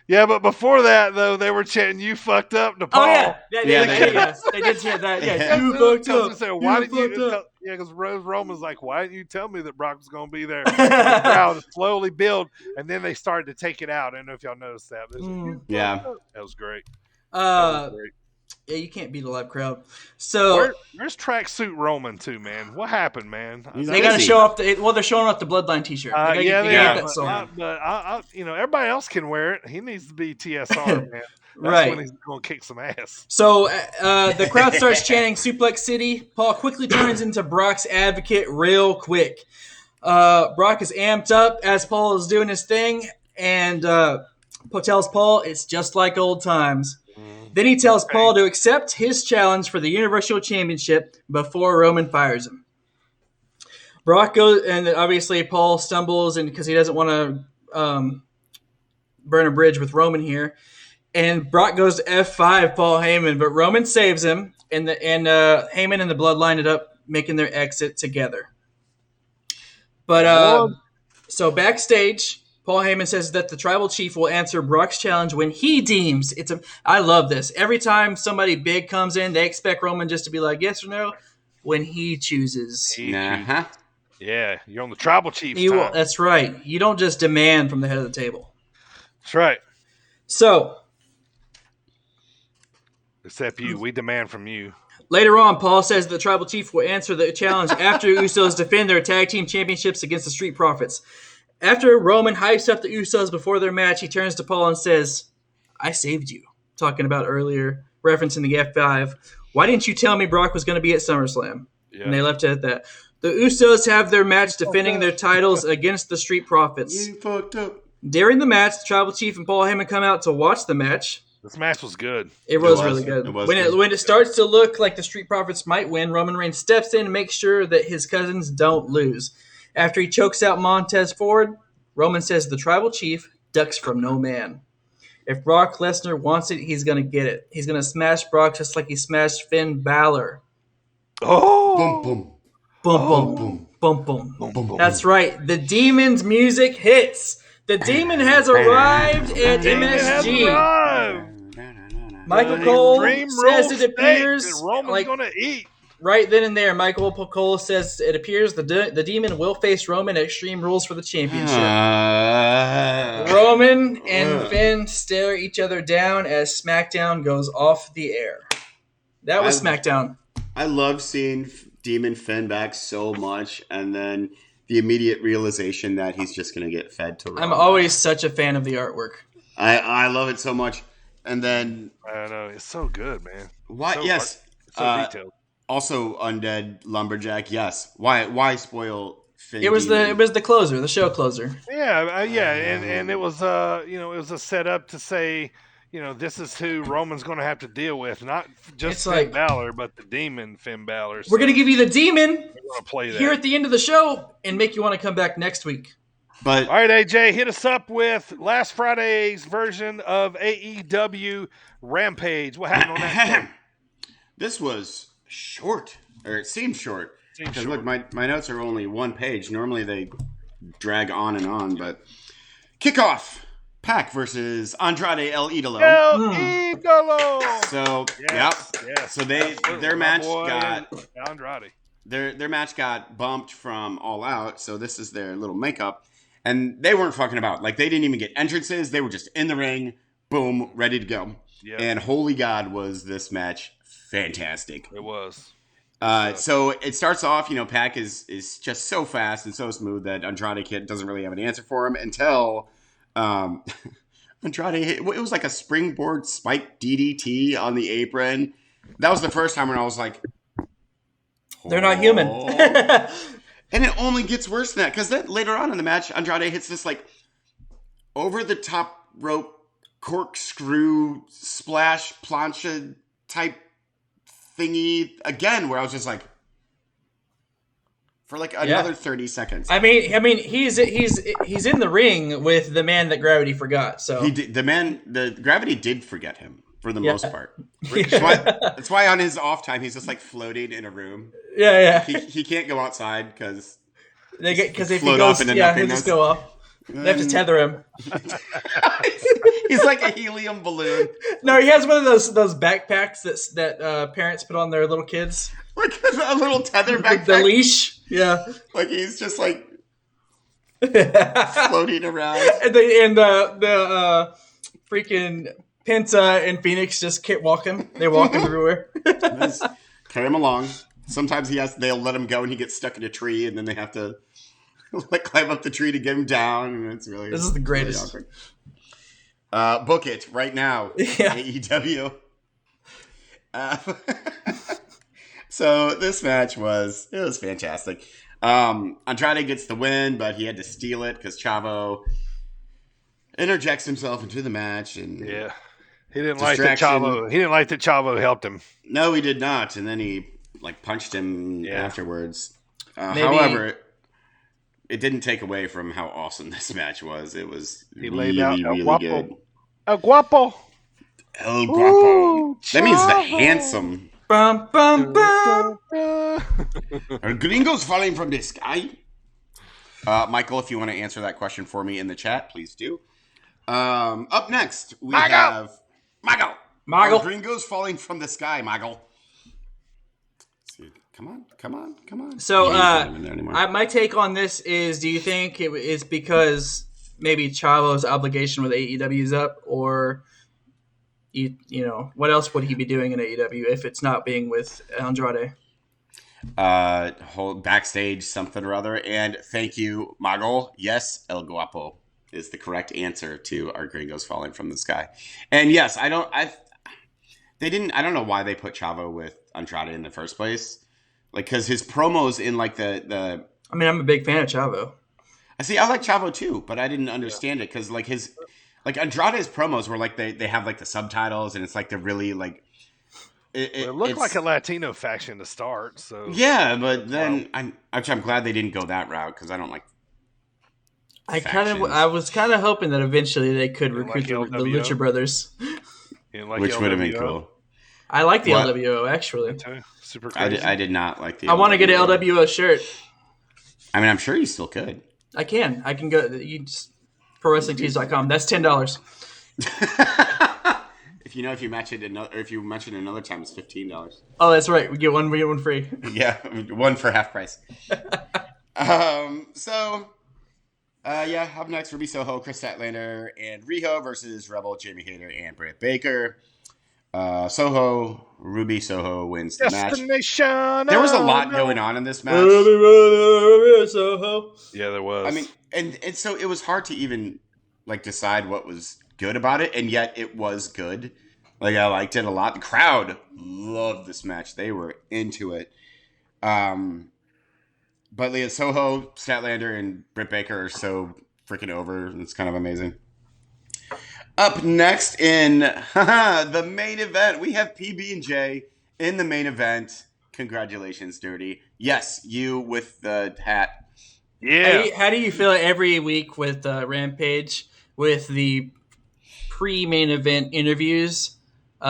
Yeah, but before that, though, they were chanting, you fucked up to Paul. Oh, yeah. They did chant that. Yeah, you fucked up. Why did you? Yeah, because Roman's like, why didn't you tell me that Brock was going to be there? The crowd slowly build, and then they started to take it out. I don't know if y'all noticed that. Yeah. That was great. Yeah, you can't beat a live crowd. So where's tracksuit Roman too, man? What happened, man? They got to show off. They're showing off the Bloodline T-shirt. They are. But everybody else can wear it. He needs to be TSR, man. That's when he's going to kick some ass. So the crowd starts chanting Suplex City. Paul quickly turns into Brock's advocate real quick. Brock is amped up as Paul is doing his thing, and tells Paul it's just like old times. Then he tells Paul to accept his challenge for the Universal Championship before Roman fires him. Brock goes, and obviously Paul stumbles, and because he doesn't want to burn a bridge with Roman here. And Brock goes to F5 Paul Heyman, but Roman saves him, and Heyman and the Bloodline ended up making their exit together. But so backstage, Paul Heyman says that the Tribal Chief will answer Brock's challenge when he deems it's a. I love this. Every time somebody big comes in, they expect Roman just to be like yes or no. When he chooses, Yeah, you're on the tribal chief's time. That's right. You don't just demand from the head of the table. That's right. So, except you, we demand from you. Later on, Paul says the tribal chief will answer the challenge after Usos defend their tag team championships against the Street Profits. After Roman hypes up the Usos before their match, he turns to Paul and says, "I saved you." Talking about earlier, referencing the F5. "Why didn't you tell me Brock was going to be at SummerSlam?" Yeah. And they left it at that. The Usos have their match defending their titles against the Street Profits. You fucked up. During the match, the Tribal Chief and Paul Heyman come out to watch the match. This match was good. It was really good. When it starts to look like the Street Profits might win, Roman Reigns steps in and makes sure that his cousins don't lose. After he chokes out Montez Ford, Roman says the Tribal Chief ducks from no man. If Brock Lesnar wants it, he's going to get it. He's going to smash Brock just like he smashed Finn Balor. Oh! Boom, boom. Boom, boom, boom, boom, boom, boom, boom. That's right. The Demon's music hits. The Demon has arrived at MSG. Michael Cole says it appears Roman's gonna eat. Right then and there, Michael Cole says it appears the Demon will face Roman at Extreme Rules for the championship. Roman and Finn stare each other down as SmackDown goes off the air. That was SmackDown. I love seeing Demon Finn back so much, and then the immediate realization that he's just going to get fed to Roman. I'm always such a fan of the artwork. I love it so much. And then... I don't know. It's so good, man. Why? So yes. So detailed. Also, Undead Lumberjack, yes. Why spoil Finn? It was the closer, the show closer. Yeah, and it was it was a setup to say, this is who Roman's going to have to deal with, not just Finn Balor, but the Demon Finn Balor. We're going to give you the Demon play that here at the end of the show and make you want to come back next week. But all right, AJ, hit us up with last Friday's version of AEW Rampage. What happened on that? This was short, or it seemed short. Because look, my notes are only one page. Normally they drag on and on, but kickoff. Pac versus Andrade El Idolo. So yes. So their match got Andrade. Their match got bumped from All Out. So this is their little makeup, and they weren't fucking about. Like they didn't even get entrances. They were just in the ring, boom, ready to go. Yep. And holy God, was this match fantastic! It was. So it starts off. Pac is just so fast and so smooth that Andrade Kid doesn't really have an answer for him until. Andrade hit, it was like a springboard spike DDT on the apron. That was the first time when I was like, they're not human. And it only gets worse than that, because then later on in the match, Andrade hits this like over the top rope corkscrew splash plancha type thingy again, where I was just like, for like another 30 seconds. I mean, he's in the ring with the man that Gravity forgot. So the Gravity did forget him for the most part. That's why on his off time he's just like floating in a room. Yeah. He can't go outside because if he goes, he'll just go off. They have to tether him. He's like a helium balloon. No, he has one of those backpacks that parents put on their little kids. Like a little tether backpack. The leash. Yeah. Like he's just like floating around. And the freaking Penta and Phoenix just keep walking. They walk everywhere. Carry him along. Sometimes they'll let him go and he gets stuck in a tree, and then they have to like climb up the tree to get him down, and it's really this is the greatest. Really book it right now. Yeah. AEW. So this match was fantastic. Andrade gets the win, but he had to steal it because Chavo interjects himself into the match, and he didn't like that Chavo. He didn't like that Chavo helped him. No, he did not, and then he like punched him afterwards. However, it didn't take away from how awesome this match was. It was really good. El Guapo. El Guapo. Ooh, that means the handsome. Bum, bum, bum. Are gringos falling from the sky? Michael, if you want to answer that question for me in the chat, please do. Up next, we have Mago. Are gringos falling from the sky, Mago? Come on. So, Not even there anymore. my take on this is: do you think it is because maybe Chavo's obligation with AEW is up, or you know, what else would he be doing in AEW if it's not being with Andrade? Whole backstage something or other. And thank you, Mago. Yes, El Guapo is the correct answer to our gringos falling from the sky. And yes, I don't know why they put Chavo with Andrade in the first place. Like, because his promos in like the I mean, I'm a big fan of Chavo. I like Chavo too, but I didn't understand it because like Andrade's promos were like they have like the subtitles and it's like they're really like it looked like a Latino faction to start. So yeah, but then I'm glad they didn't go that route because I don't like. I was kind of hoping that eventually they could recruit the Lucha Brothers, which would have been cool. I like the LWO actually. Super crazy. I did not like the. I want to get an LWO shirt. I mean, I'm sure you still could. I can go. You just ProWrestlingTees.com. That's $10. If you match it if you mention another time, it's $15. Oh, that's right. We get one free. Yeah, one for half price. Up next, Ruby Soho, Chris Statlander, and Riho versus Rebel, Jamie Hayter, and Britt Baker. Ruby Soho wins the match. There was a lot going on in this match. Yeah, there was. I mean, and so it was hard to even like decide what was good about it, and yet it was good. Like I liked it a lot. The crowd loved this match; they were into it. But Leah Soho, Statlander, and Britt Baker are so freaking over. It's kind of amazing. Up next in the main event, we have PB&J in the main event. Congratulations, Dirty. Yes, you with the hat. Yeah. How do you feel every week with Rampage with the pre-main event interviews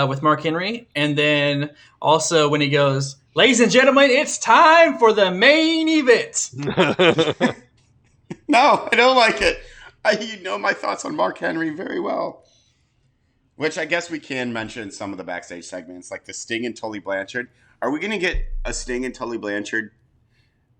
with Mark Henry, and then also when he goes, "Ladies and gentlemen, it's time for the main event." No, I don't like it. You know my thoughts on Mark Henry very well. Which I guess we can mention some of the backstage segments, like the Sting and Tully Blanchard. Are we going to get a Sting and Tully Blanchard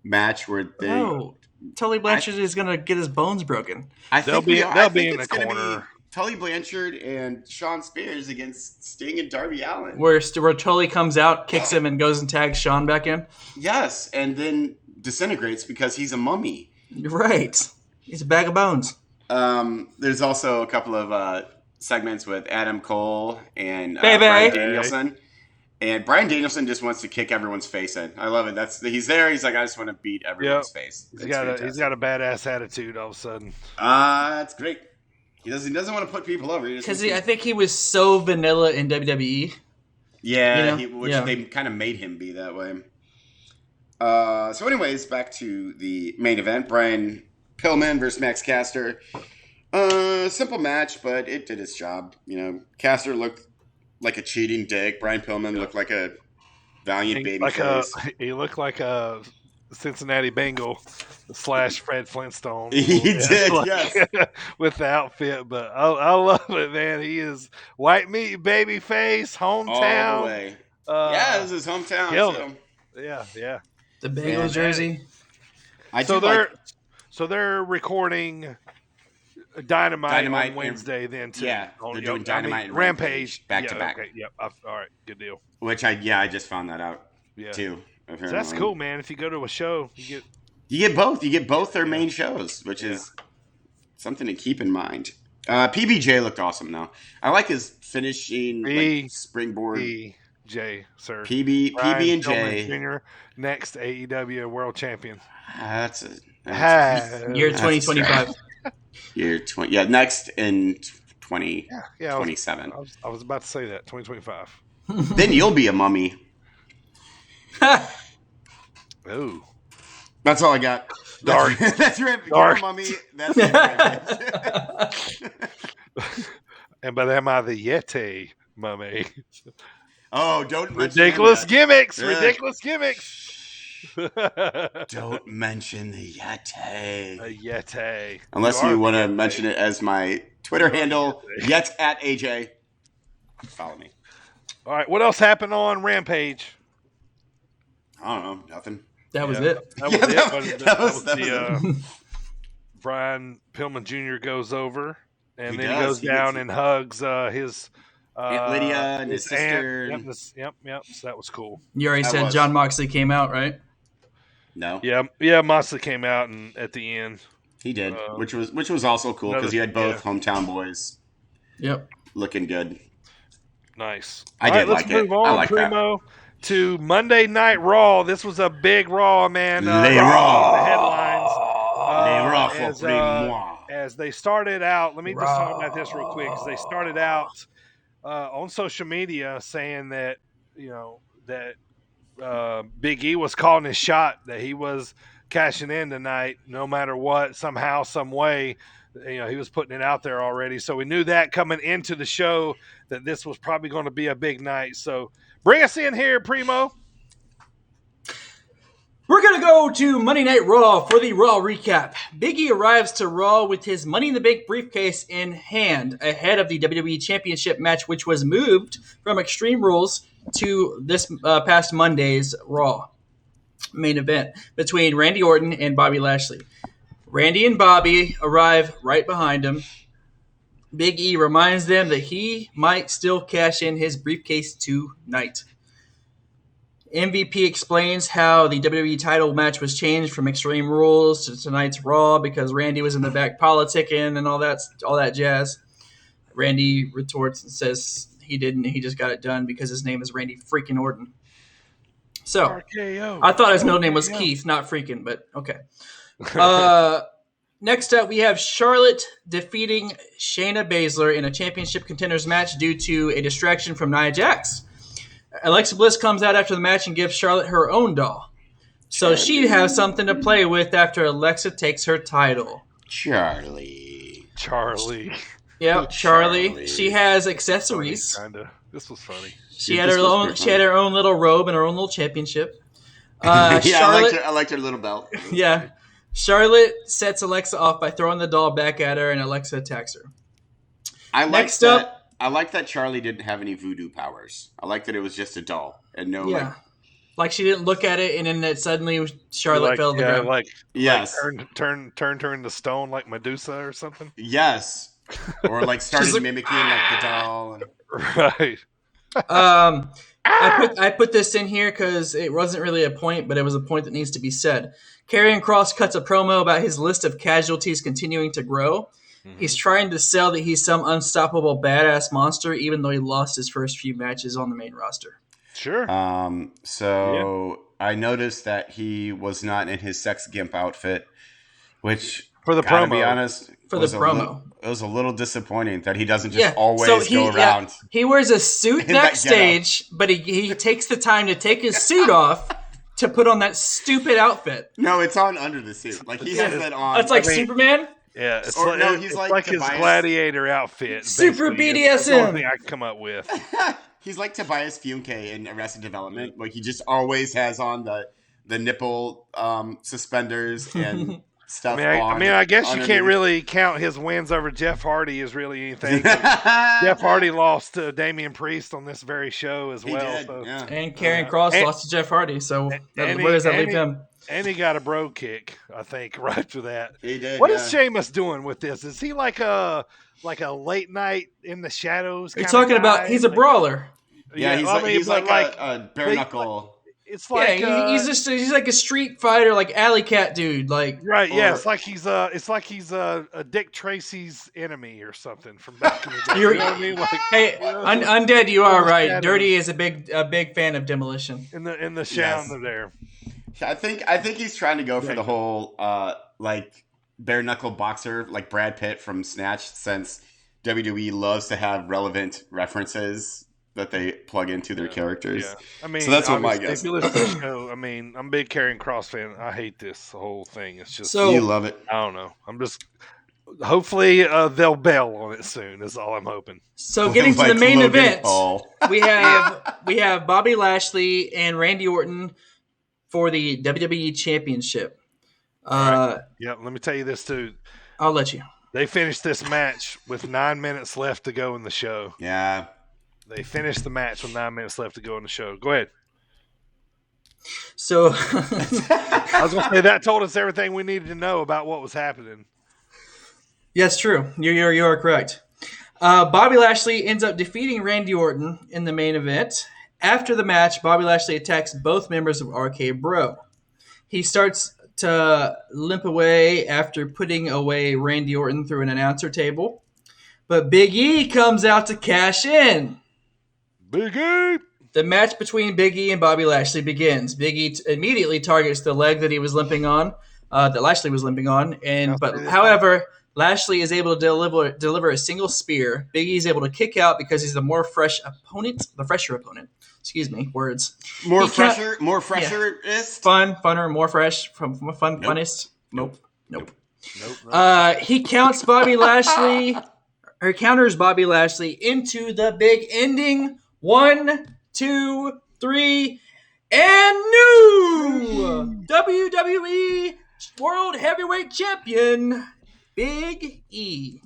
match where they... No, Tully Blanchard is going to get his bones broken. They'll be in the corner. Tully Blanchard and Shawn Spears against Sting and Darby Allin. Where Tully comes out, kicks him, and goes and tags Shawn back in? Yes, and then disintegrates because he's a mummy. Right. He's a bag of bones. There's also a couple of segments with Adam Cole and Brian Danielson. And Brian Danielson just wants to kick everyone's face in. I love it. He's there. He's like, I just want to beat everyone's face. He's got a badass attitude all of a sudden. That's great. He doesn't want to put people over. Because I think he was so vanilla in WWE. Yeah, they kind of made him be that way. So anyways, back to the main event. Brian Pillman versus Max Caster. Simple match, but it did its job. You know, Caster looked like a cheating dick. Brian Pillman looked like a valiant baby face. He looked like a Cincinnati Bengal / Fred Flintstone. He did, yes. With the outfit, but I love it, man. He is white meat baby face, hometown. All the way. This is his hometown. Yeah. The Bengals jersey. So they're recording Dynamite on Wednesday then too. Yeah, they're doing Dynamite and Rampage back to back. Okay, yep. All right, good deal. Which I just found that out too. So that's cool, man. If you go to a show, you get both. You get both their main shows, which is something to keep in mind. PBJ looked awesome though. I like his finishing springboard. PBJ, sir. PB&J Jr. Next AEW World Champion. That's year 2025. Year 20. Yeah, next in 2027. I was about to say that 2025. Then you'll be a mummy. Ooh. That's all I got. Dark. That's right. Dark. You're a mummy. That's right. And by that, am I the Yeti mummy? Oh, don't mention ridiculous that. Gimmicks. Ridiculous gimmicks. Don't mention the Yeti. A Yeti. Unless you want to mention it as my Twitter handle, Yet@AJ. Follow me. All right. What else happened on Rampage? I don't know, nothing. That was it. That was it. That was that the Brian Pillman Jr. goes over, and He then does. he goes down and hugs his Aunt Lydia and his sister. Aunt. Yep. So that was cool. You already said was. John Moxley came out, right? No. Yeah. Moxley came out and at the end. He did, which was also cool because you had both hometown boys. Yep. Looking good. Nice. I did like it. Let's move on, I like Primo, to Monday Night Raw. This was a big Raw, man. Les Raw. The headlines. Les Raw for moi. As they started out, let me just talk about this real quick. As they started out on social media saying that, Big E was calling his shot, that he was cashing in tonight no matter what, somehow, some way. He was putting it out there already. So we knew that coming into the show that this was probably going to be a big night. So bring us in here, Primo. We're going to go to Monday Night Raw for the Raw recap. Biggie arrives to Raw with his Money in the Bank briefcase in hand ahead of the WWE Championship match, which was moved from Extreme Rules to this past Monday's Raw main event between Randy Orton and Bobby Lashley. Randy and Bobby arrive right behind him. Big E reminds them that he might still cash in his briefcase tonight. MVP explains how the WWE title match was changed from Extreme Rules to tonight's Raw because Randy was in the back politicking and all that jazz. Randy retorts and says he didn't. He just got it done because his name is Randy freaking Orton. So RKO. I thought his middle name was Keith, not freaking, but okay. Next up, we have Charlotte defeating Shayna Baszler in a championship contenders match due to a distraction from Nia Jax. Alexa Bliss comes out after the match and gives Charlotte her own doll. So she'd have something to play with after Alexa takes her title. Charlie. Yep, Charlie. She has accessories. Kinda. This was funny. She had her own little robe and her own little championship. Charlotte, I liked her little belt. Yeah. Charlotte sets Alexa off by throwing the doll back at her, and Alexa attacks her. I like that Charlie didn't have any voodoo powers. I like that it was just a doll and no like she didn't look at it, and then suddenly Charlotte fell to the ground. Like turn her into stone like Medusa or something. Yes, or like started mimicking like the doll. Right. I put this in here because it wasn't really a point, but it was a point that needs to be said. Karrion Kross cuts a promo about his list of casualties continuing to grow. Mm-hmm. He's trying to sell that he's some unstoppable badass monster, even though he lost his first few matches on the main roster. Sure. I noticed that he was not in his sex gimp outfit, which for the promo, to be honest, it was a little disappointing that he doesn't just always go around. Yeah, he wears a suit backstage, but he takes the time to take his suit off to put on that stupid outfit. No, it's on under the suit. Like he has that on. It's like Superman. Yeah, it's like his gladiator outfit. Super BDSM. That's the only thing I can come up with. He's like Tobias Funke in Arrested Development. Like he just always has on the nipple suspenders and stuff. I guess underneath. You can't really count his wins over Jeff Hardy as really anything. Jeff Hardy lost to Damian Priest on this very show as well. Did, so. yeah. And Karrion Kross lost to Jeff Hardy. So where does that leave him? And he got a bro kick, I think, right after that. He did. What is Sheamus doing with this? Is he like a late night in the shadows? You're talking about he's a brawler. Yeah, he's like a bare knuckle. It's like he's like a street fighter, like alley cat dude, like right. Yeah, it's like he's a Dick Tracy's enemy or something from back in the day. You know what I mean? Like, hey, Undead, you are right. Dirty is a big fan of Demolition. In the sound there. I think he's trying to go for the whole like bare knuckle boxer, like Brad Pitt from Snatch, since WWE loves to have relevant references that they plug into their characters. Yeah. I mean, so that's what my guess. If you listen to the show, I mean, I'm a big Karrion Kross fan. I hate this whole thing. It's just you love it. I don't know. I'm just hopefully they'll bail on it soon. Is all I'm hoping. So getting to the main event, we have Bobby Lashley and Randy Orton for the WWE Championship. Right. Yeah, let me tell you this too. I'll let you. They finished this match with 9 minutes left to go in the show. Yeah. They finished the match with 9 minutes left to go in the show. Go ahead. So I was going to say that told us everything we needed to know about what was happening. yes, true. You are correct. Bobby Lashley ends up defeating Randy Orton in the main event. After the match, Bobby Lashley attacks both members of RK Bro. He starts to limp away after putting away Randy Orton through an announcer table. But Big E comes out to cash in. Big E! The match between Big E and Bobby Lashley begins. Big E immediately targets the leg that he was limping on, that Lashley was limping on. However, Lashley is able to deliver a single spear. Big E is able to kick out because he's the fresher opponent. Excuse me, words. More fresher. Funner, more fresh, funnest. Nope. He counters Bobby Lashley into the big ending. 1, 2, 3, and new WWE World Heavyweight Champion, Big E.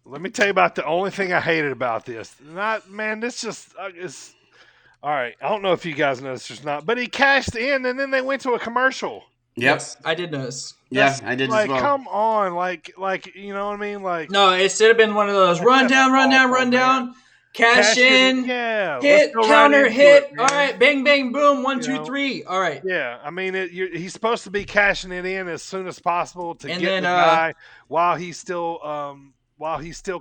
Let me tell you about the only thing I hated about this. This just is. All right, I don't know if you guys noticed or not, but he cashed in and then they went to a commercial. Yep. Yes, I did notice. Yeah, I did as well. Come on, like you know what I mean? Like, no, it should have been one of those run down, cash in, hit, counter, hit. All right, bang, bang, boom, 1, 2, 3. All right. Yeah, I mean, he's supposed to be cashing it in as soon as possible to get the guy while he's still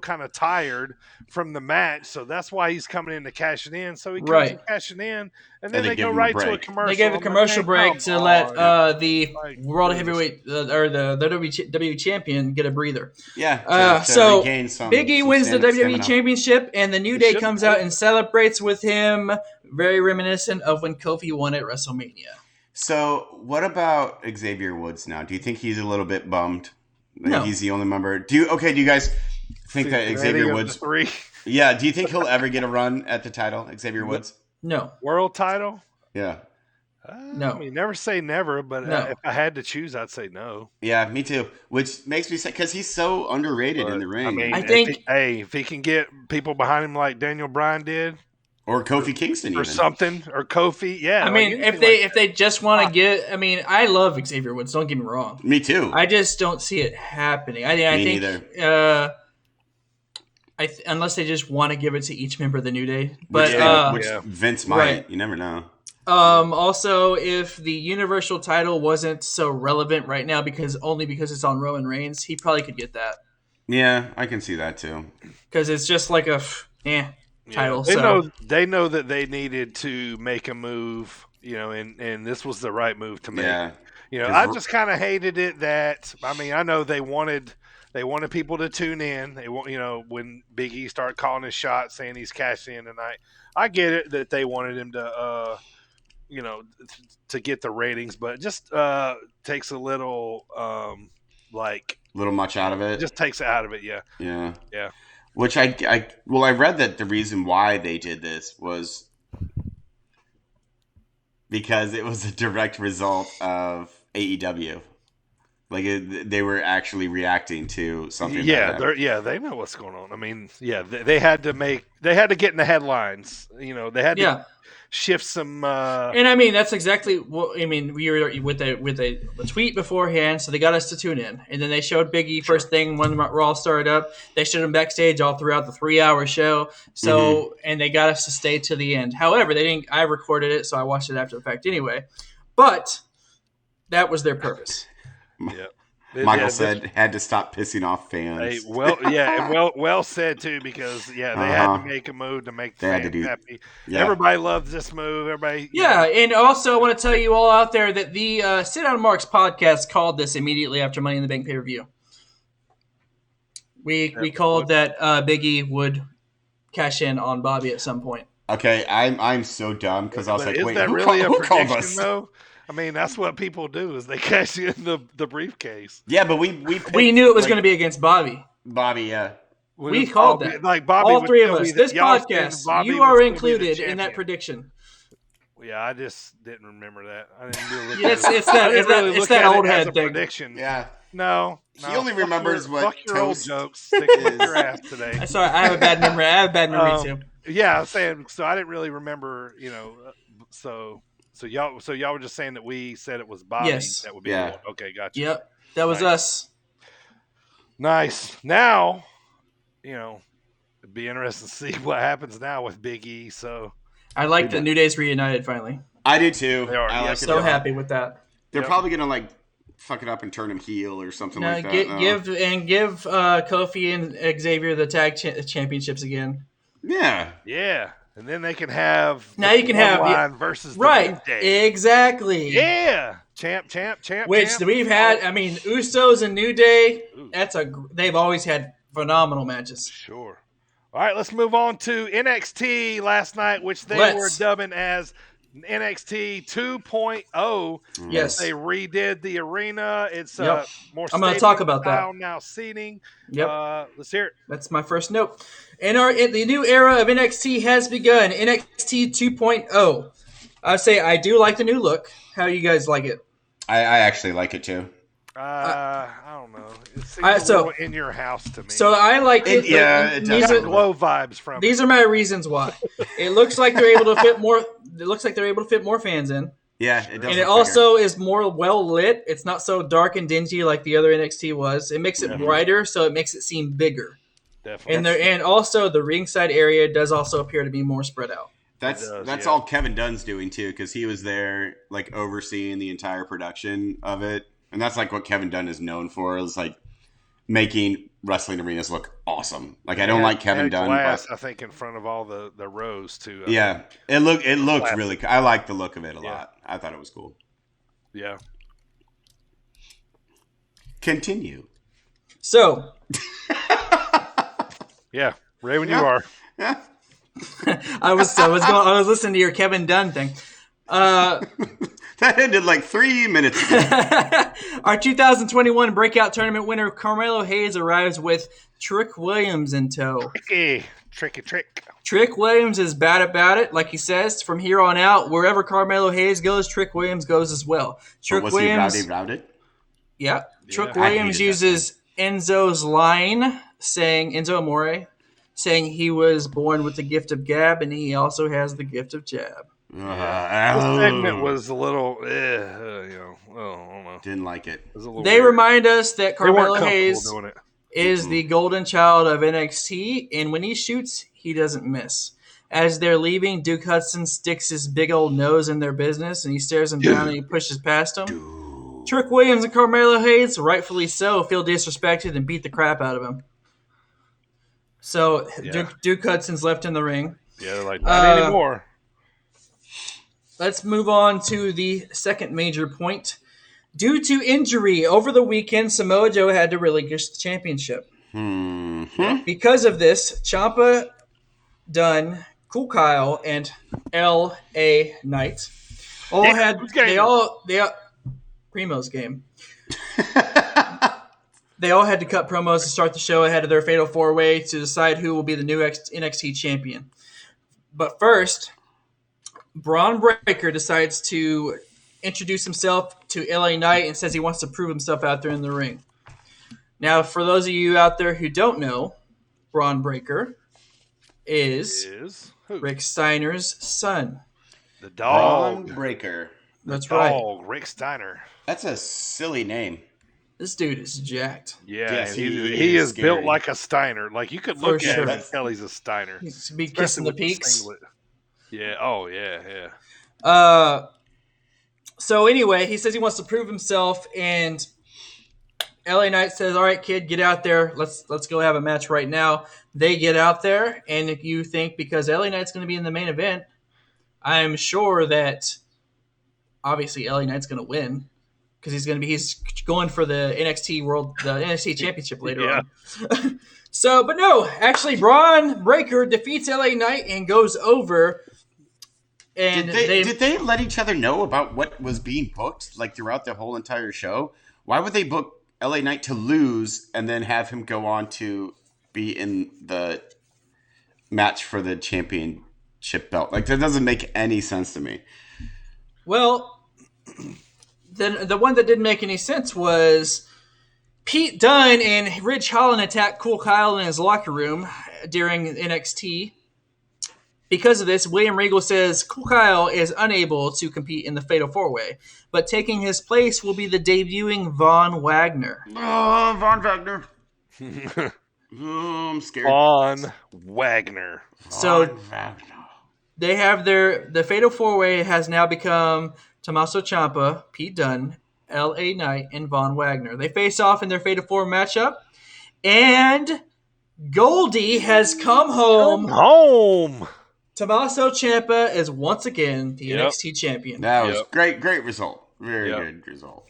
kind of tired from the match. So that's why he's coming in to cash it in. So he comes and cashing in, and then they go right to a commercial. They gave a commercial break to let the World Heavyweight or the WWE Champion get a breather. Yeah. So Big E wins the WWE Championship, and the New Day comes out and celebrates with him, very reminiscent of when Kofi won at WrestleMania. So what about Xavier Woods now? Do you think he's a little bit bummed? No. He's the only member. Do you guys think that Xavier Woods? Yeah. Do you think he'll ever get a run at the title, Xavier Woods? No. World title? Yeah. No. I mean, never say never, but if I had to choose, I'd say no. Yeah, me too. Which makes me sad because he's so underrated in the ring. I mean, I think if he can get people behind him like Daniel Bryan did, or Kofi Kingston, or something, or Kofi. Yeah. I mean, if they just want to get, I mean, I love Xavier Woods. Don't get me wrong. Me too. I just don't see it happening. I think neither. Unless they just want to give it to each member of the New Day, but which Vince might. Right. You never know. Also, if the Universal title wasn't so relevant right now because it's on Roman Reigns, he probably could get that. Yeah, I can see that too. Because it's just like a title. They know that they needed to make a move, and this was the right move to make. Yeah. I just kind of hated it that, I mean, I know they wanted people to tune in. They want, when Big E started calling his shot saying he's cashing in tonight. I get it that they wanted him to to get the ratings, but it just takes a little little much out of it. Just takes it out of it, yeah. Yeah. Yeah. Which I read that the reason why they did this was because it was a direct result of AEW. Like they were actually reacting to something. Yeah, they know what's going on. I mean, they had to get in the headlines. They had to shift some. And I mean, that's exactly what I mean. We were with a tweet beforehand, so they got us to tune in, and then they showed Big E first thing when Raw started up. They showed him backstage all throughout the 3-hour show. So, and they got us to stay to the end. However, they didn't. I recorded it, so I watched it after the fact anyway. But that was their purpose. Yeah. Michael said had to stop pissing off fans. Well said too, because they had to make a move to make the fans happy. Yeah. Everybody loves this move. Everybody. Yeah, and also I want to tell you all out there that the Sit Down Marks podcast called this immediately after Money in the Bank pay-per-view. We called that Big E would cash in on Bobby at some point. Okay, I'm so dumb because I was like, wait, that who really called a prediction us? though? I mean, that's what people do is they cash in the briefcase. Yeah, but we knew it was going to be against Bobby. Bobby, yeah. We called that. Like Bobby, all three of us. This podcast, you are included in that prediction. Yeah, I just didn't remember that. I didn't really it's that old head thing. Prediction. Yeah. No. He only remembers what fuck your old jokes. Stick with your ass today. Sorry, I have a bad memory. Too. Yeah, I was saying. So I didn't really remember. So So y'all were just saying that we said it was Bobby. Yes. That would be Yeah. the one. Okay, gotcha. Yep, that was us. Nice. Now, it'd be interesting to see what happens now with Big E. So I like the New Day's reunited finally. I do too. They are, I yeah. like So it. happy with that. They're probably gonna like fuck it up and turn him heel or something No, like that. give Kofi and Xavier the tag championships again. Yeah. And then they can have Now you can have Bloodline versus the right, New Day. exactly. Yeah, champ. Which we've had. I mean, Usos and New Day. They've always had phenomenal matches. Sure. All right, let's move on to NXT last night, which they were dubbing as NXT 2.0. Yes, they redid the arena. It's more. I'm going to talk about that now. Seating. Yep. Let's hear it. That's my first note. The new era of NXT has begun. NXT 2.0. I say I do like the new look. How do you guys like it? I actually like it too. I don't know. It seems a little in your house to me. So I like it. It These are glow vibes from. These are my reasons why. It looks like they're able to fit more. It looks like they're able to fit more fans in. Yeah, it does. And it also is more well lit. It's not so dark and dingy like the other NXT was. It makes it brighter, so it makes it seem bigger. Definitely. And also the ringside area does also appear to be more spread out. That's all Kevin Dunn's doing too, because he was there like overseeing the entire production of it, and that's like what Kevin Dunn is known for, is like making wrestling arenas look awesome. Like I don't like Kevin Dunn, glass, but I think in front of all the rows too. Yeah, it looked really cool. I like the look of it a lot. I thought it was cool. Yeah. Continue. So. Yeah, Ray, when you are. Yeah. I was listening to your Kevin Dunn thing. That ended like 3 minutes ago. Our 2021 breakout tournament winner Carmelo Hayes arrives with Trick Williams in tow. Tricky. Trick Williams is bad about it, like he says. From here on out, wherever Carmelo Hayes goes, Trick Williams goes as well. Trick Williams, he routed? Yeah. Trick Williams uses Enzo's line, Enzo Amore, saying he was born with the gift of gab, and he also has the gift of jab. This segment was a little, I don't know. Didn't like it. They remind us that Carmelo Hayes is the golden child of NXT, and when he shoots, he doesn't miss. As they're leaving, Duke Hudson sticks his big old nose in their business, and he stares them down and he pushes past them. Trick Williams and Carmelo Hayes, rightfully so, feel disrespected and beat the crap out of him. So Duke Hudson's left in the ring. Yeah, they're like, not anymore. Let's move on to the second major point. Due to injury, over the weekend, Samoa Joe had to relinquish the championship. Because of this, Ciampa, Dunn, Cool Kyle, and L.A. Knight Primo's game. They all had to cut promos to start the show ahead of their fatal four-way to decide who will be the new NXT champion. But first, Braun Breaker decides to introduce himself to LA Knight and says he wants to prove himself out there in the ring. Now, for those of you out there who don't know, Braun Breaker is Rick Steiner's son. The dog. Braun Breaker. That's right. Rick Steiner. That's a silly name. This dude is jacked. Yeah, yes, he is built like a Steiner. Like you could look at him and tell he's a Steiner. He's to be kissing the peaks. Yeah. Oh, yeah. So anyway, he says he wants to prove himself, and LA Knight says, "All right, kid, get out there. Let's go have a match right now." They get out there, and if you think because LA Knight's going to be in the main event, I'm sure that obviously LA Knight's going to win because he's going for the NXT Championship later on. So, but no, actually, Braun Breaker defeats LA Knight and goes over. And did they let each other know about what was being booked like throughout the whole entire show? Why would they book LA Knight to lose and then have him go on to be in the match for the championship belt? Like that doesn't make any sense to me. Well, then the one that didn't make any sense was Pete Dunne and Ridge Holland attacked Cool Kyle in his locker room during NXT. Because of this, William Regal says Kyle is unable to compete in the Fatal 4-Way, but taking his place will be the debuting Von Wagner. Oh, Von Wagner. I'm scared. Von Wagner. So they have the Fatal 4-Way has now become Tommaso Ciampa, Pete Dunne, L.A. Knight, and Von Wagner. They face off in their Fatal 4 matchup, and Goldie has come home. Tommaso Ciampa is once again the NXT champion. That was great result. Very good result.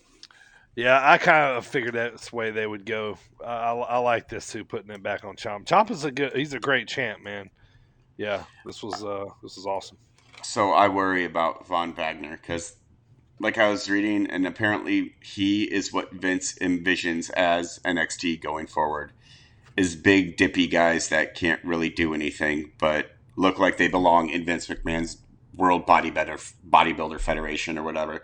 Yeah, I kind of figured that's the way they would go. I like this too, putting it back on Ciampa. Ciampa's he's a great champ, man. Yeah, this was awesome. So I worry about Von Wagner because, like I was reading, and apparently he is what Vince envisions as NXT going forward. Is big dippy guys that can't really do anything, but look like they belong in Vince McMahon's World Bodybuilder Federation or whatever.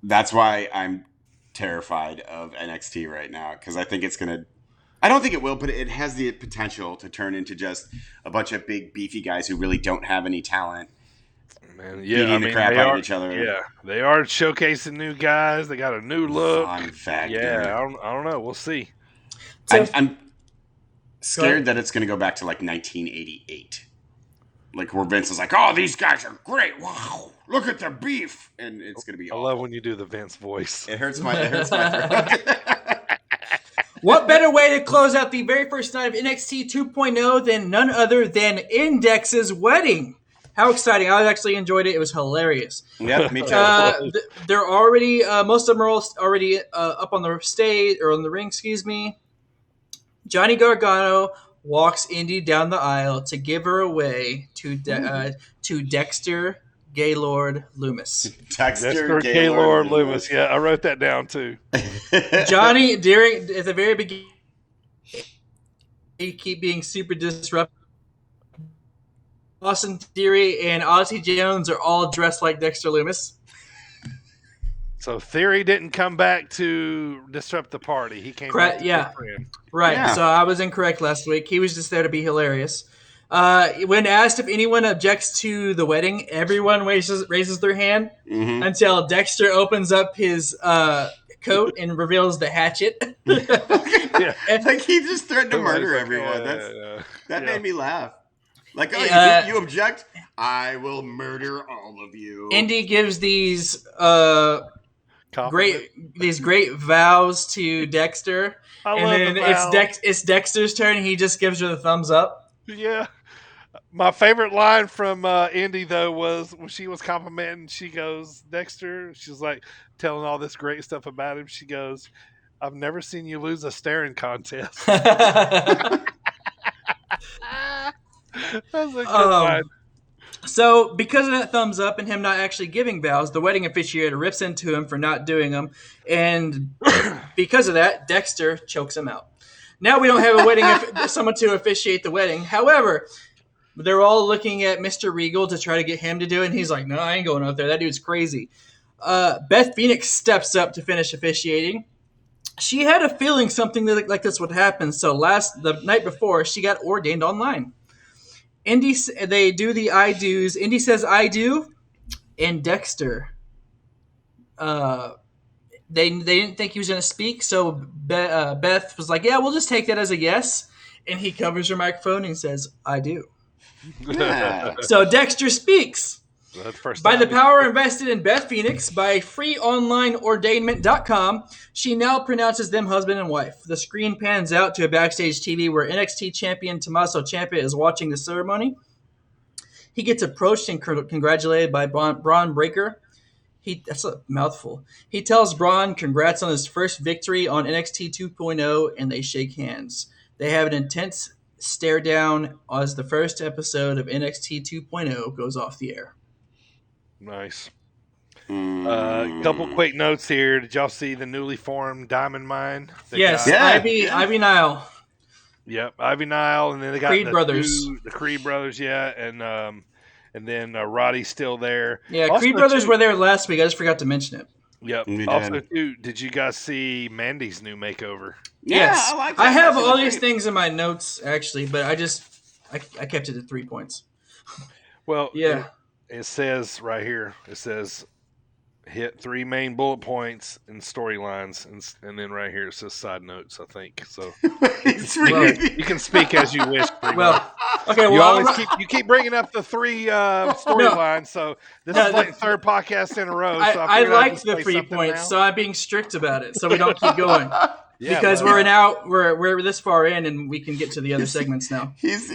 That's why I'm terrified of NXT right now, because I think it's going to... I don't think it will, but it has the potential to turn into just a bunch of big, beefy guys who really don't have any talent. Man, beating the crap out of each other. Yeah, they are showcasing new guys. They got a new look. Von Wagner. Yeah, I don't know. We'll see. So, I'm scared that it's going to go back to like 1988. Like where Vince is like, oh, these guys are great. Wow, look at their beef. And it's going to be I love when you do the Vince voice. It hurts my throat. What better way to close out the very first night of NXT 2.0 than none other than Index's wedding? How exciting. I actually enjoyed it. It was hilarious. Yeah, me too. They're already, most of them are already up on the stage, or on the ring, excuse me. Johnny Gargano walks Indy down the aisle to give her away to Dexter Gaylord Loomis. Dexter Gaylord Loomis. Yeah, I wrote that down too. Johnny, at the very beginning, he keep being super disruptive. Austin Theory and Ozzy Jones are all dressed like Dexter Loomis. So Theory didn't come back to disrupt the party. He came back to be a friend. Right. Yeah. So I was incorrect last week. He was just there to be hilarious. When asked if anyone objects to the wedding, everyone raises their hand until Dexter opens up his coat and reveals the hatchet. Like he just threatened to murder everyone. That made me laugh. Like, you object? I will murder all of you. Indy gives these great vows to Dexter, and then it's Dexter's turn. And he just gives her the thumbs up. Yeah. My favorite line from Indy though was when she was complimenting. She goes, Dexter. She's like telling all this great stuff about him. She goes, "I've never seen you lose a staring contest." That was a good line. So, because of that thumbs up and him not actually giving vows, the wedding officiator rips into him for not doing them, and because of that, Dexter chokes him out. Now we don't have a wedding, someone to officiate the wedding. However, they're all looking at Mr. Regal to try to get him to do it, and he's like, "No, I ain't going out there. That dude's crazy." Beth Phoenix steps up to finish officiating. She had a feeling something like this would happen, so the night before, she got ordained online. They do the I do's. Indy says I do, and Dexter. They didn't think he was going to speak, so Beth was like, "Yeah, we'll just take that as a yes." And he covers her microphone and says, "I do." So Dexter speaks. By the power invested in Beth Phoenix by freeonlineordainment.com, she now pronounces them husband and wife. The screen pans out to a backstage TV where NXT champion Tommaso Ciampa is watching the ceremony. He gets approached and congratulated by Braun Breaker. That's a mouthful. He tells Braun congrats on his first victory on NXT 2.0, and they shake hands. They have an intense stare down as the first episode of NXT 2.0 goes off the air. Nice. Couple quick notes here. Did y'all see the newly formed Diamond Mine? Yes, Ivy Nile. Yep, Ivy Nile, and then they got Creed brothers. The Creed brothers, yeah, and then Roddy's still there. Yeah, also, Creed brothers were there last week. I just forgot to mention it. Yep. Also, too, did you guys see Mandy's new makeover? Yes, I like that. I have all these things in my notes actually, but I kept it at 3 points. Well, Yeah. it says right here. It says hit 3 main bullet points and storylines, and then right here it says side notes. I think so. You can speak as you wish. Well, okay. You Well, always keep bringing up the 3 storylines. So this is like the third podcast in a row. So I like the 3 points, so I'm being strict about it, so we don't keep going. Because we're this far in, and we can get to the other segments now. He's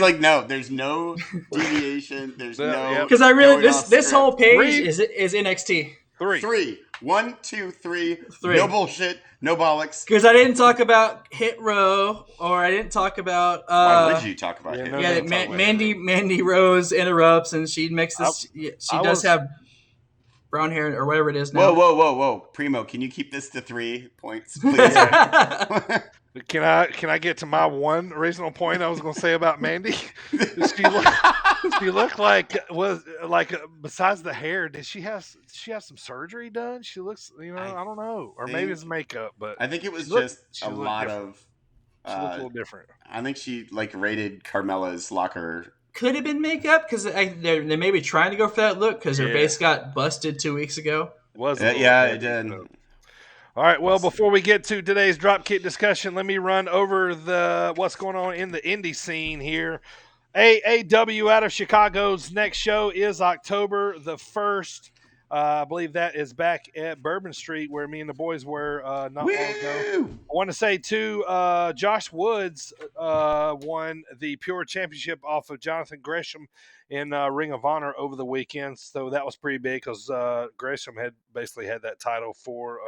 like, no, there's no deviation. There's no. Because I really this whole page is NXT. 3. 1, 2, 3. No bullshit. No bollocks. Because I didn't talk about Hit Row, or I didn't talk about. Why would you talk about Hit Row? Yeah, Mandy Rose interrupts, and she makes this. She does have brown hair or whatever it is now. Whoa. Primo, can you keep this to 3 points, please? Can I get to my one reasonable point I was going to say about Mandy? She looked like besides the hair, did she have some surgery done? She looks, I don't know, or maybe it's makeup, but I think it was just a lot different. of. She looked a little different. I think she raided Carmella's locker. Could have been makeup because they may be trying to go for that look because her face got busted 2 weeks ago. It did. All right. Well, before we get to today's Dropkick discussion, let me run over what's going on in the indie scene here. AAW out of Chicago's next show is October the 1st. I believe that is back at Bourbon Street where me and the boys were not long ago. I want to say, too, Josh Woods won the Pure Championship off of Jonathan Gresham in Ring of Honor over the weekend. So that was pretty big because Gresham had basically had that title for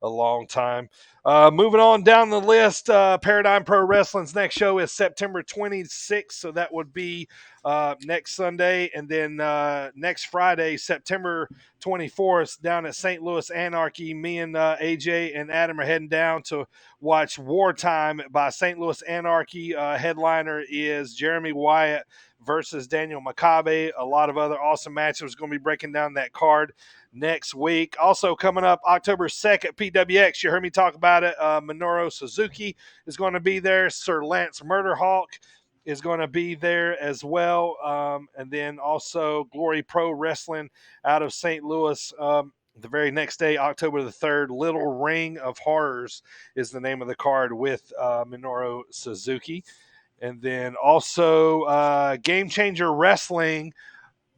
a long time. Moving on down the list, Paradigm Pro Wrestling's next show is September 26th. So that would be next Sunday. And then next Friday, September 24th, down at St. Louis Anarchy, me and AJ and Adam are heading down to watch Wartime by St. Louis Anarchy. Headliner is Jeremy Wyatt versus Daniel Mccabe. A lot of other awesome matches. Going to be breaking down that card next week. Also coming up October 2nd, PWX. You heard me talk about it. Minoru Suzuki is going to be there. Sir Lance Murderhawk is going to be there as well. And then also Glory Pro Wrestling out of St. Louis. The very next day, October the 3rd, Little Ring of Horrors is the name of the card with Minoru Suzuki. And then also Game Changer Wrestling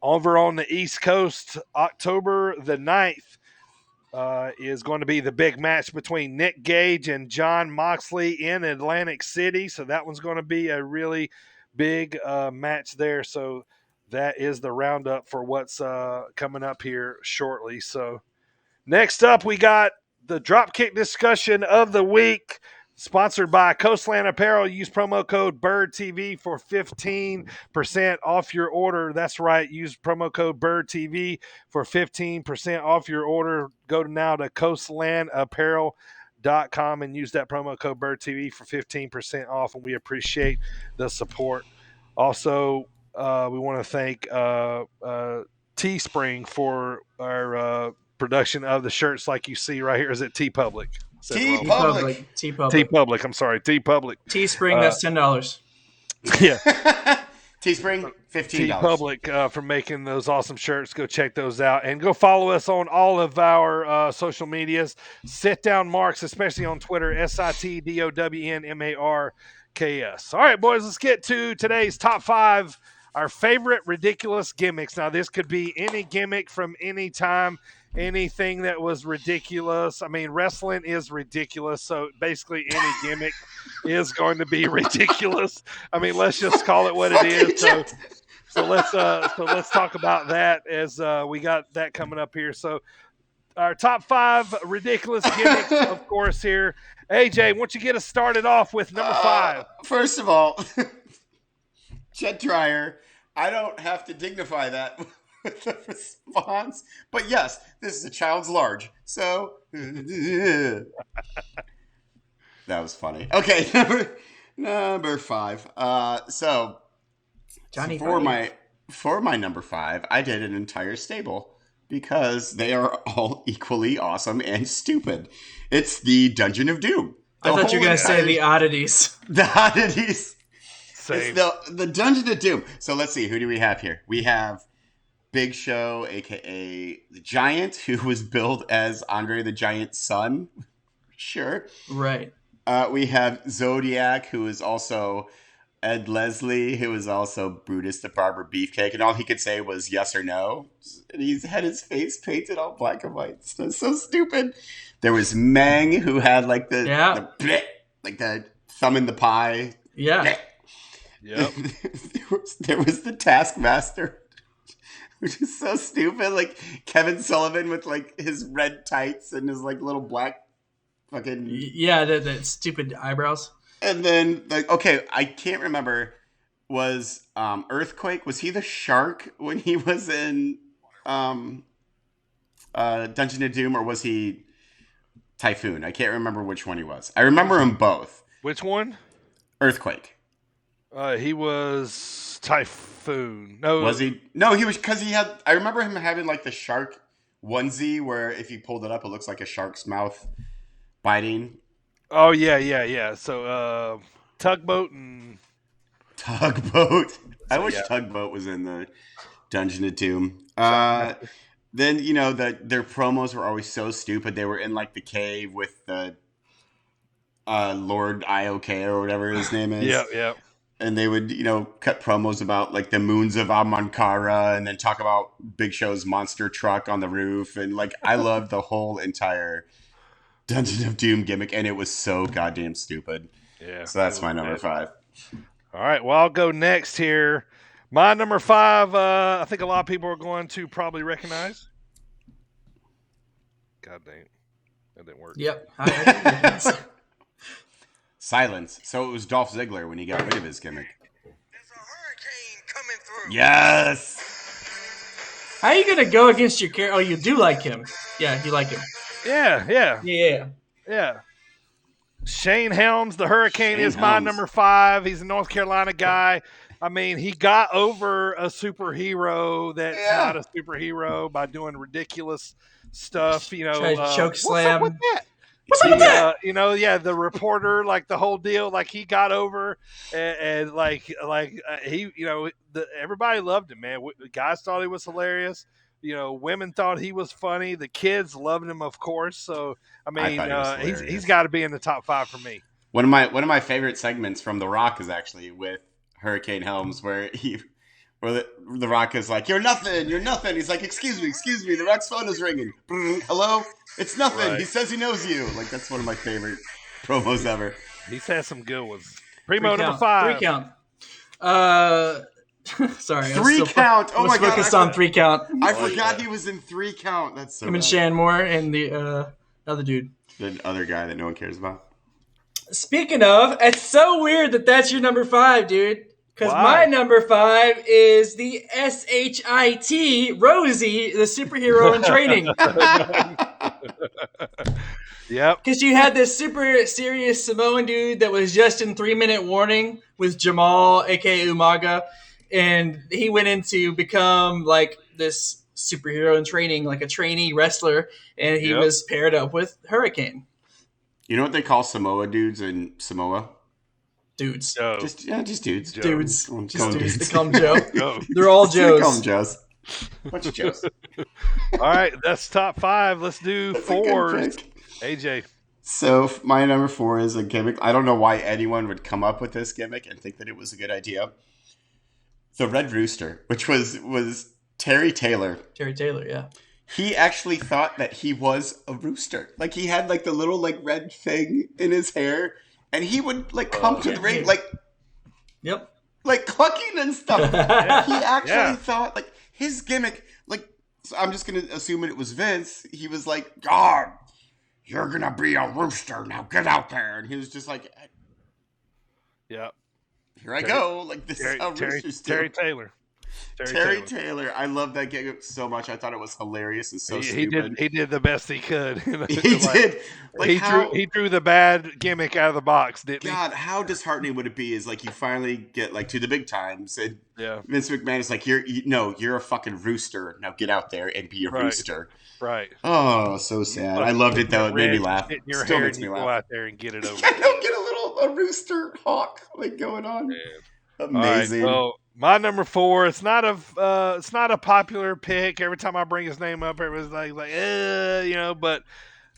over on the East Coast, October the 9th is going to be the big match between Nick Gage and John Moxley in Atlantic City. So that one's going to be a really big match there. So that is the roundup for what's coming up here shortly. So next up, we got the Dropkick discussion of the week. Sponsored by Coastland Apparel. Use promo code BIRDTV for 15% off your order. That's right. Use promo code BIRDTV for 15% off your order. Go now to coastlandapparel.com and use that promo code BIRDTV for 15% off, and we appreciate the support. Also, we want to thank Teespring for our production of the shirts like you see right here. Is it TeePublic? TeePublic. I'm sorry, TeePublic. Teespring, that's $10. Yeah. Teespring, $15. TeePublic for making those awesome shirts. Go check those out. And go follow us on all of our social medias. Sit Down Marks, especially on Twitter, SITDOWNMARKS. All right, boys, let's get to today's top 5, our favorite ridiculous gimmicks. Now, this could be any gimmick from any time. Anything that was ridiculous. I mean, wrestling is ridiculous, so basically any gimmick is going to be ridiculous. I mean, let's just call it what it is. So let's talk about that as we got that coming up here. So our top 5 ridiculous gimmicks, of course, here. AJ, why don't you get us started off with number 5? First of all, Jet Dryer. I don't have to dignify that with the response, but yes, this is a child's large, so that was funny. Okay, number 5. So Johnny for my number 5, I did an entire stable because they are all equally awesome and stupid. It's the Dungeon of Doom. I thought you were going to say the oddities. The oddities. same. It's the Dungeon of Doom. So let's see. Who do we have here? We have Big Show, a.k.a. the Giant, who was billed as Andre the Giant's son. Sure. Right. We have Zodiac, who is also Ed Leslie, who is also Brutus the Barber Beefcake, and all he could say was yes or no. And he had his face painted all black and white. It's so stupid. There was Meng, who had like the thumb in the pie. Yeah. Yep. there was the Taskmaster, which is so stupid. Like Kevin Sullivan with like his red tights and his like little black fucking the stupid eyebrows. And then like okay, I can't remember. Was Earthquake? Was he the shark when he was in Dungeon of Doom, or was he Typhoon? I can't remember which one he was. I remember them both. Which one? Earthquake. He was Typhoon. No, was he? No, he was because he had. I remember him having like the shark onesie where if you pulled it up, it looks like a shark's mouth biting. Oh yeah. So Tugboat and Tugboat. I wish yeah. Tugboat was in the Dungeon of Doom. Then their promos were always so stupid. They were in like the cave with the Lord IOK or whatever his name is. Yeah. And they would, cut promos about like the moons of Amankara and then talk about Big Show's monster truck on the roof. And like, I loved the whole entire Dungeon of Doom gimmick. And it was so goddamn stupid. Yeah. So that's my number 5. All right. Well, I'll go next here. My number 5, I think a lot of people are going to probably recognize. God dang. That didn't work. Yep. Silence. So it was Dolph Ziggler when he got rid of his gimmick. There's a hurricane coming through. Yes! How are you going to go against your character? Oh, you do like him. Yeah, you like him. Yeah. Shane Helms, the Hurricane, is my number 5. He's a North Carolina guy. I mean, he got over a superhero that's not a superhero by doing ridiculous stuff. Choke slam. What's up with that? The reporter, like the whole deal, like he got over and everybody loved him, man. The guys thought he was hilarious. Women thought he was funny. The kids loved him, of course. So, I mean, he's got to be in the top 5 for me. One of my favorite segments from The Rock is actually with Hurricane Helms, where the Rock is like, "You're nothing. He's like, excuse me. The Rock's phone is ringing. Hello, it's nothing. Right. He says he knows you. Like that's one of my favorite promos ever. He's had some good ones. Primo number 5. 3 count. Sorry, 3 count. Oh my god, focused on 3 count. I forgot he was in 3 count. That's so. Him and Shanmore and the other dude, the other guy that no one cares about. Speaking of, it's so weird that that's your number 5, dude. Because my number 5 is the SHIT Rosie, the superhero in training. Yep. Because you had this super serious Samoan dude that was just in 3-minute warning with Jamal, aka Umaga, and he went in to become like this superhero in training, like a trainee wrestler, and he was paired up with Hurricane. You know what they call Samoa dudes in Samoa? Dudes. Joe. Just dudes. Joe. Dudes. Just dudes. They call them Joe. They're all Joes. Call them Joes. Bunch of Joes. All right, that's top 5. Let's do 4. AJ. So my number 4 is a gimmick. I don't know why anyone would come up with this gimmick and think that it was a good idea. The Red Rooster, which was Terry Taylor. Terry Taylor, yeah. He actually thought that he was a rooster. Like he had like the little like red thing in his hair. And he would like come to the ring like clucking and stuff. He actually thought like his gimmick, like so I'm just gonna assume it was Vince. He was like, "God, you're gonna be a rooster now. Get out there." And he was just like, "Here I go." Like this is how roosters do. Terry Taylor. Terry Taylor. I love that gimmick so much. I thought it was hilarious and so stupid. He did the best he could. He did. Like he drew the bad gimmick out of the box, didn't he? God, how disheartening would it be? Is like you finally get like to the big times, and Vince McMahon is like, "You're a fucking rooster. Now get out there and be a rooster." Right. Oh, so sad. I loved it though. It made me laugh. Still makes me laugh. Go out there and get it over. I don't get a rooster hawk like going on. Amazing. All right, well, my number 4. It's not a popular pick. Every time I bring his name up, everybody's like, but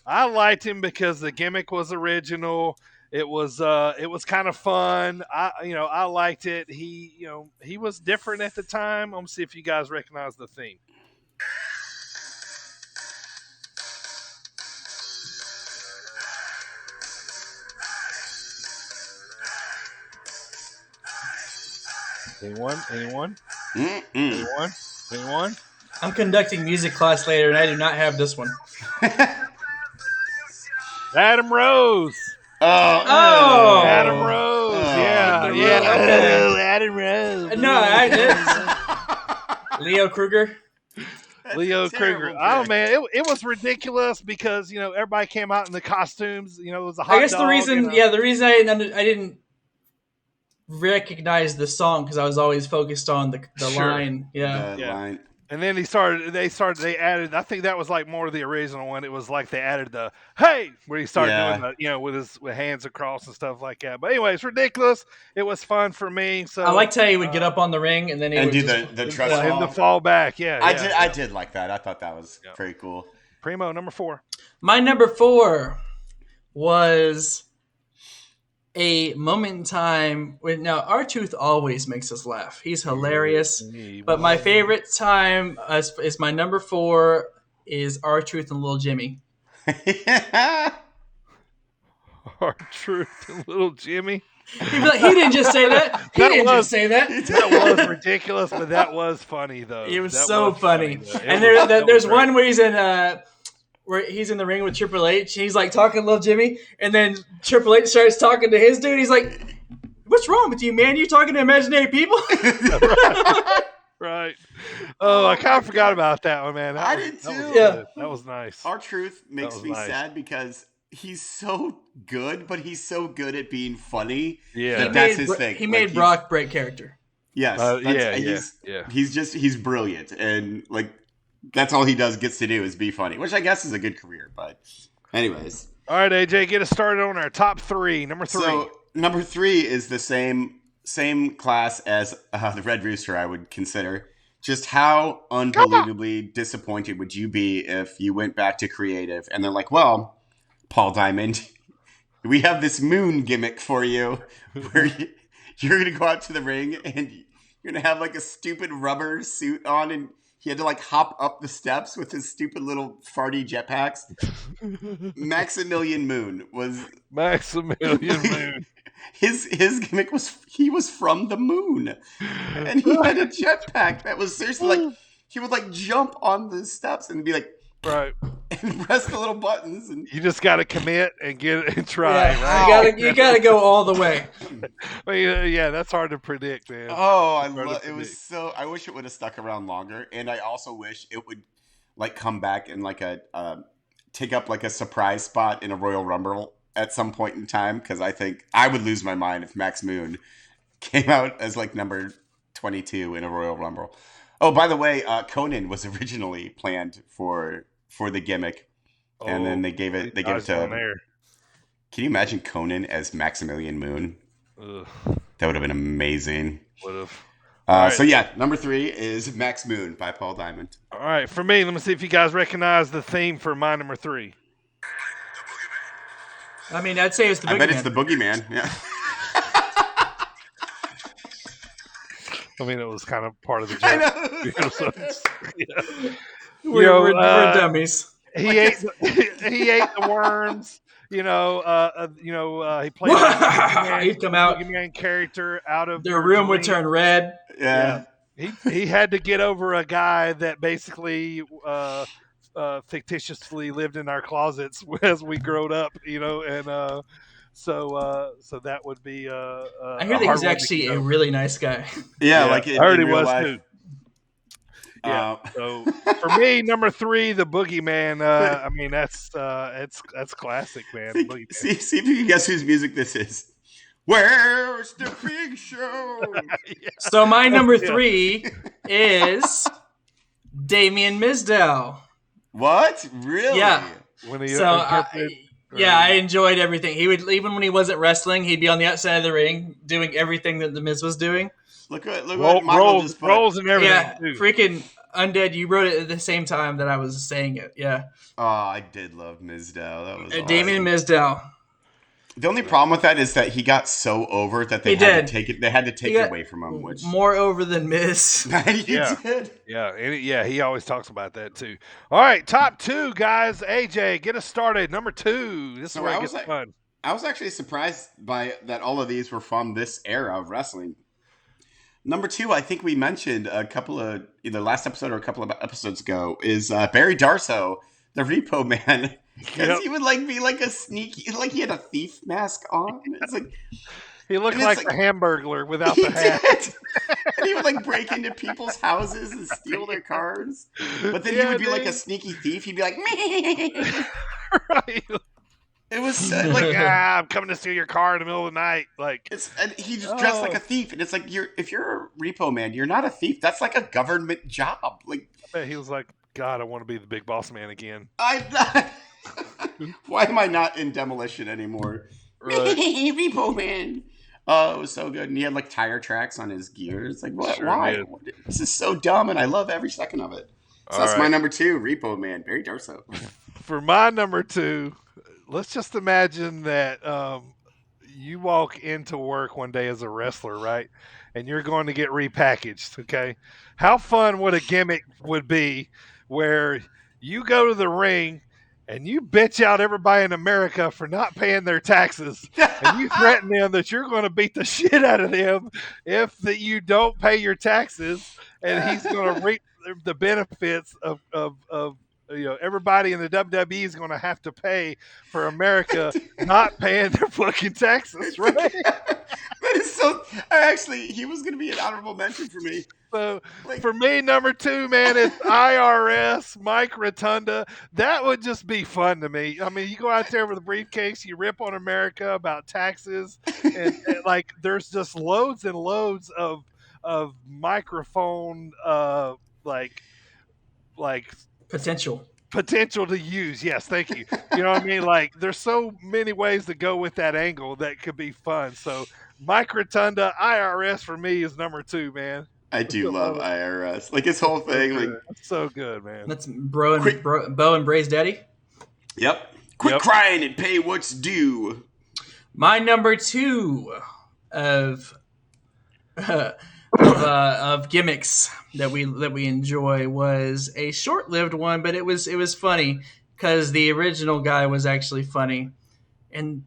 I liked him because the gimmick was original. It was kind of fun. I liked it. He was different at the time. I'm gonna see if you guys recognize the theme. Anyone? I'm conducting music class later, and I do not have this one. Adam Rose. Oh, Adam Rose. Yeah. Okay. Oh, Adam Rose. No, I did. Leo Kruger. Leo Kruger. Oh man, it was ridiculous because everybody came out in the costumes. It was a hot I guess dog, the reason I didn't recognize the song because I was always focused on the Sure. line. Yeah. Line. And then they added. I think that was like more of the original one. It was like they added the "Hey" where he started doing the, with his hands across and stuff like that. But anyway, it's ridiculous. It was fun for me. So I liked how he would get up on the ring and then he would do just, the trust him to fall back. Yeah, I did like that. I thought that was pretty cool. Primo, number 4. My number 4 was a moment in time when now R-Truth always makes us laugh. He's hilarious. But my favorite time is my number 4 is R-Truth and Little Jimmy. R-Truth and Little Jimmy. He'd be like, he didn't just say that. He didn't just say that. That was ridiculous, but that was funny though. It was That so was funny. though. And great. there's one where he's in the ring with Triple H. He's like talking to Little Jimmy, and then Triple H starts talking to his dude. He's like, "What's wrong with you, man? You talking to imaginary people?" Right. Oh, I kind of forgot about that one, man. I did too. That was nice. R-Truth makes me sad because he's so good, but he's so good at being funny. Yeah, that's his thing. He made Brock break character. Yes. He's brilliant, and that's all he gets to do is be funny, which I guess is a good career. But anyways. All right, AJ, get us started on our top 3. Number 3. So number 3 is the same class as the Red Rooster, I would consider. Just how unbelievably disappointed would you be if you went back to creative and they're like, well, Paul Diamond, we have this moon gimmick for you where you're going to go out to the ring and you're going to have a stupid rubber suit on and he had to hop up the steps with his stupid little farty jetpacks. Maximilian Moon was... Maximilian Moon. His gimmick was he was from the moon. And he had a jetpack that was seriously he would jump on the steps and be right. And press the little buttons. And you just got to commit and get it and try. Yeah, right? you gotta go all the way. Well, yeah, that's hard to predict, man. Oh, it was so. I wish it would have stuck around longer, and I also wish it would come back and take up a surprise spot in a Royal Rumble at some point in time, because I think I would lose my mind if Max Moon came out as number 22 in a Royal Rumble. Oh, by the way, Conan was originally planned for the gimmick, and then they gave it to. Can you imagine Conan as Maximilian Moon? Ugh. That would have been amazing. Would have. Right. So yeah, number 3 is Max Moon by Paul Diamond. All right, for me, let me see if you guys recognize the theme for my number 3. I mean, I'd say it's the Boogeyman. I bet it's the Boogeyman. Yeah. I mean, it was kind of part of the joke. We're dummies. He ate the worms. He played He'd come out. Boogeyman character out of their room would turn red. Yeah. He had to get over a guy that basically fictitiously lived in our closets as we growed up, and so that would be. I hear that he's actually a really nice guy. Yeah, I heard he was too. Yeah. So for me, number 3, the Boogeyman. I mean, that's classic, man. See if you can guess whose music this is. Where's the big show? Yeah. So my number 3 is Damien Mizdow. What? Really? Yeah. Yeah, I enjoyed everything. He would, even when he wasn't wrestling, he'd be on the outside of the ring doing everything that the Miz was doing. Look what Michael just put. Rolls and everything. Yeah, too. freaking Undead. You wrote it at the same time that I was saying it. Yeah. Oh, I did love Mizdow. That was awesome. Damien Mizdow. The only problem with that is that he got so over that they had to take it. They had to take it away from him. Which more over than Miz. did. Yeah. He always talks about that too. All right, top 2 guys. AJ, get us started. Number 2. This is where it gets fun. I was actually surprised by that. All of these were from this era of wrestling. Number 2, I think we mentioned a couple of either last episode or a couple of episodes ago, is Barry Darsow, the Repo Man. Because he would be like a sneaky, he had a thief mask on. It's like he looked like a Hamburglar without the hat. And he would break into people's houses and steal their cars. But then he would be like a sneaky thief. He'd be like, me. Right. It was I'm coming to steal your car in the middle of the night. And he just dressed like a thief, and it's like if you're a Repo Man, you're not a thief. That's like a government job. He was like, God, I want to be the big boss man again. Why am I not in Demolition anymore? Right. Repo Man. Oh, it was so good, and he had tire tracks on his gears. What? Sure why? did. This is so dumb, and I love every second of it. So that's my number 2, Repo Man, Barry Darsow. For my number 2. Let's just imagine that you walk into work one day as a wrestler, right? And you're going to get repackaged, okay? How fun would a gimmick would be where you go to the ring and you bitch out everybody in America for not paying their taxes, and you threaten them that you're going to beat the shit out of them if you don't pay your taxes, and he's going to reap the benefits of everybody in the WWE is going to have to pay for America not paying their fucking taxes, right? That is so. He was going to be an honorable mention for me. So for me, number 2, man, is IRS, Mike Rotunda. That would just be fun to me. I mean, you go out there with a briefcase, you rip on America about taxes, and there's just loads and loads of microphone potential to use. Yes, thank you. You know what I mean? There's so many ways to go with that angle that could be fun. So Mike Rotunda, IRS for me is number 2, man. I do love IRS. His whole thing. So good, man. That's Bo and Bray's daddy. Yep. Quit crying and pay what's due. My number 2 of gimmicks that we enjoy was a short-lived one, but it was funny because the original guy was actually funny, and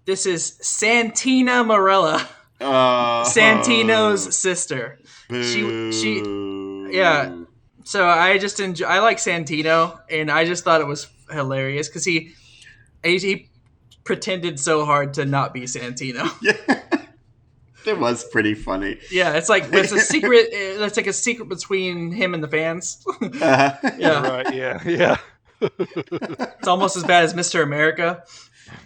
this is Santina Marella, Santino's sister. She So I like Santino, and I just thought it was hilarious because he pretended so hard to not be Santino. Yeah. It was pretty funny. Yeah, it's a secret. It's like a secret between him and the fans. Uh-huh. Yeah, Right. Yeah. it's almost as bad as Mr. America.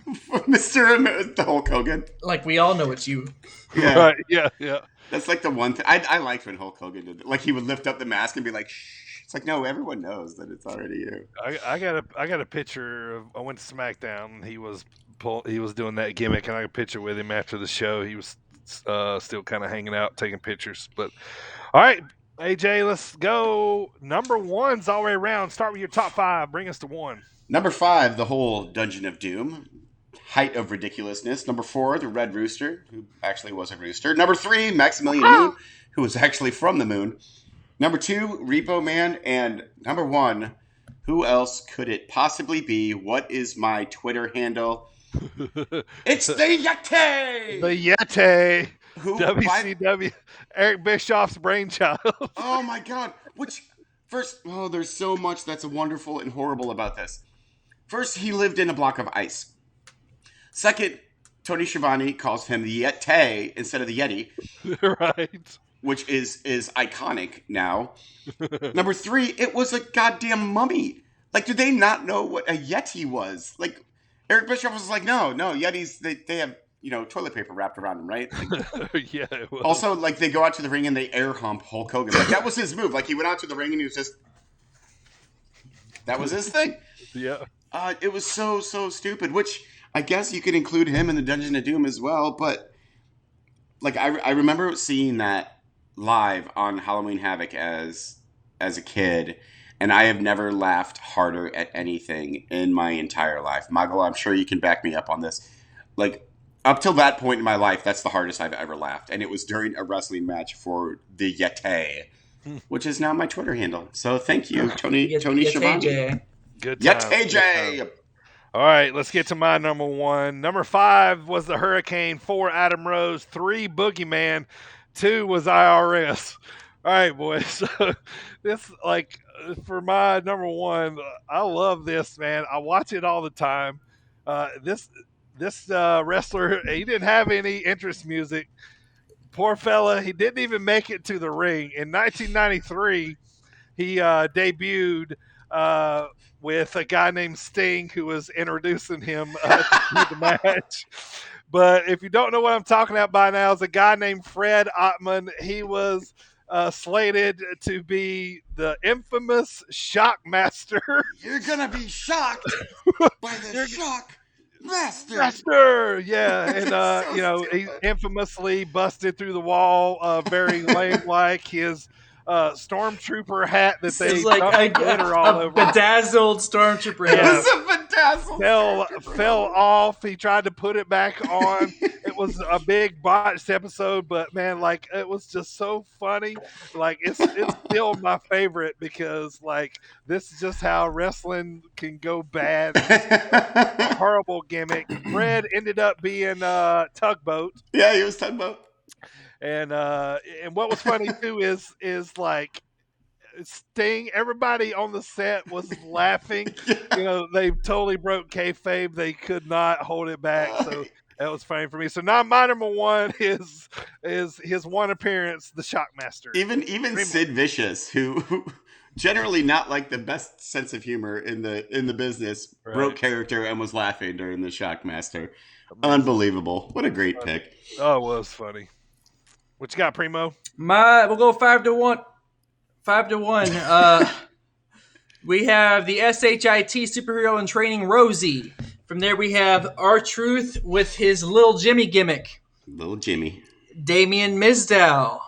The Hulk Hogan. We all know it's you. Yeah. Right. Yeah. That's the one thing I liked when Hulk Hogan did it. He would lift up the mask and be like, "Shh." It's no, everyone knows that it's already you. I got a picture of. I went to SmackDown. And he was doing that gimmick, and I got a picture with him after the show. He was still kind of hanging out, taking pictures. But all right, AJ, let's go. Number 1's all the way around. Start with your top 5. Bring us to 1. Number 5, the whole Dungeon of Doom. Height of ridiculousness. Number 4, the Red Rooster, who actually was a rooster. Number 3, Maximilian Moon, who was actually from the moon. Number 2, Repo Man. And number 1, who else could it possibly be? What is my Twitter handle? It's the Yeti! The Yeti! Who, WCW, Eric Bischoff's brainchild. Oh my God. There's so much that's wonderful and horrible about this. First, he lived in a block of ice. Second, Tony Schiavone calls him the Yeti instead of the Yeti. Right. Which is iconic now. Number 3, it was a goddamn mummy. Do they not know what a Yeti was? Eric Bischoff was like, no, Yetis, they have, toilet paper wrapped around them, right? Yeah. It was. Also, they go out to the ring and they air hump Hulk Hogan. That was his move. He went out to the ring and he was just... That was his thing. Yeah. It was so stupid. Which I guess you could include him in the Dungeon of Doom as well. But like I remember seeing that live on Halloween Havoc as a kid, and I have never laughed harder at anything in my entire life. Michael, I'm sure you can back me up on this. Like, up till that point in my life, that's the hardest I've ever laughed. And it was during a wrestling match for the Yeti, which is now my Twitter handle. So thank you, Tony Schiavone. Good time. Yeti! All right, let's get to my number one. Number 5 was the Hurricane. 4, Adam Rose. 3, Boogeyman. 2 was IRS. All right, boys. So this, like, for my number one, I love this, man. I watch it all the time. This wrestler, he didn't have any interest music. Poor fella, he didn't even make it to the ring. In 1993, he debuted with a guy named Sting who was introducing him to the match. But if you don't know what I'm talking about by now, it's a guy named Fred Ottman. He was slated to be the infamous Shockmaster. You're going to be shocked by the Shock Master, yeah, and he infamously busted through the wall, very lame-like. His stormtrooper hat that they glitter all over. Bedazzled stormtrooper hat. It was a bedazzled fell off. He tried to put it back on. It was a big botched episode, but man, like, it was just so funny. Like, it's still my favorite because, like, this is just how wrestling can go bad. A horrible gimmick. Fred ended up being Tugboat. Yeah, he was Tugboat. And what was funny too is like Sting. Everybody on the set was laughing. They totally broke kayfabe. They could not hold it back. So that was funny for me. So now my number one is his one appearance, the Shockmaster. Even Sid Vicious, who generally not like the best sense of humor in the business, right, broke character and was laughing during the Shockmaster. Unbelievable! What a great pick. Oh, it was funny. What you got, Primo? We'll go 5-1. 5-1. We have the SHIT superhero in training, Rosie. From there, we have R-Truth with his Little Jimmy gimmick. Little Jimmy. Damian Mizdow.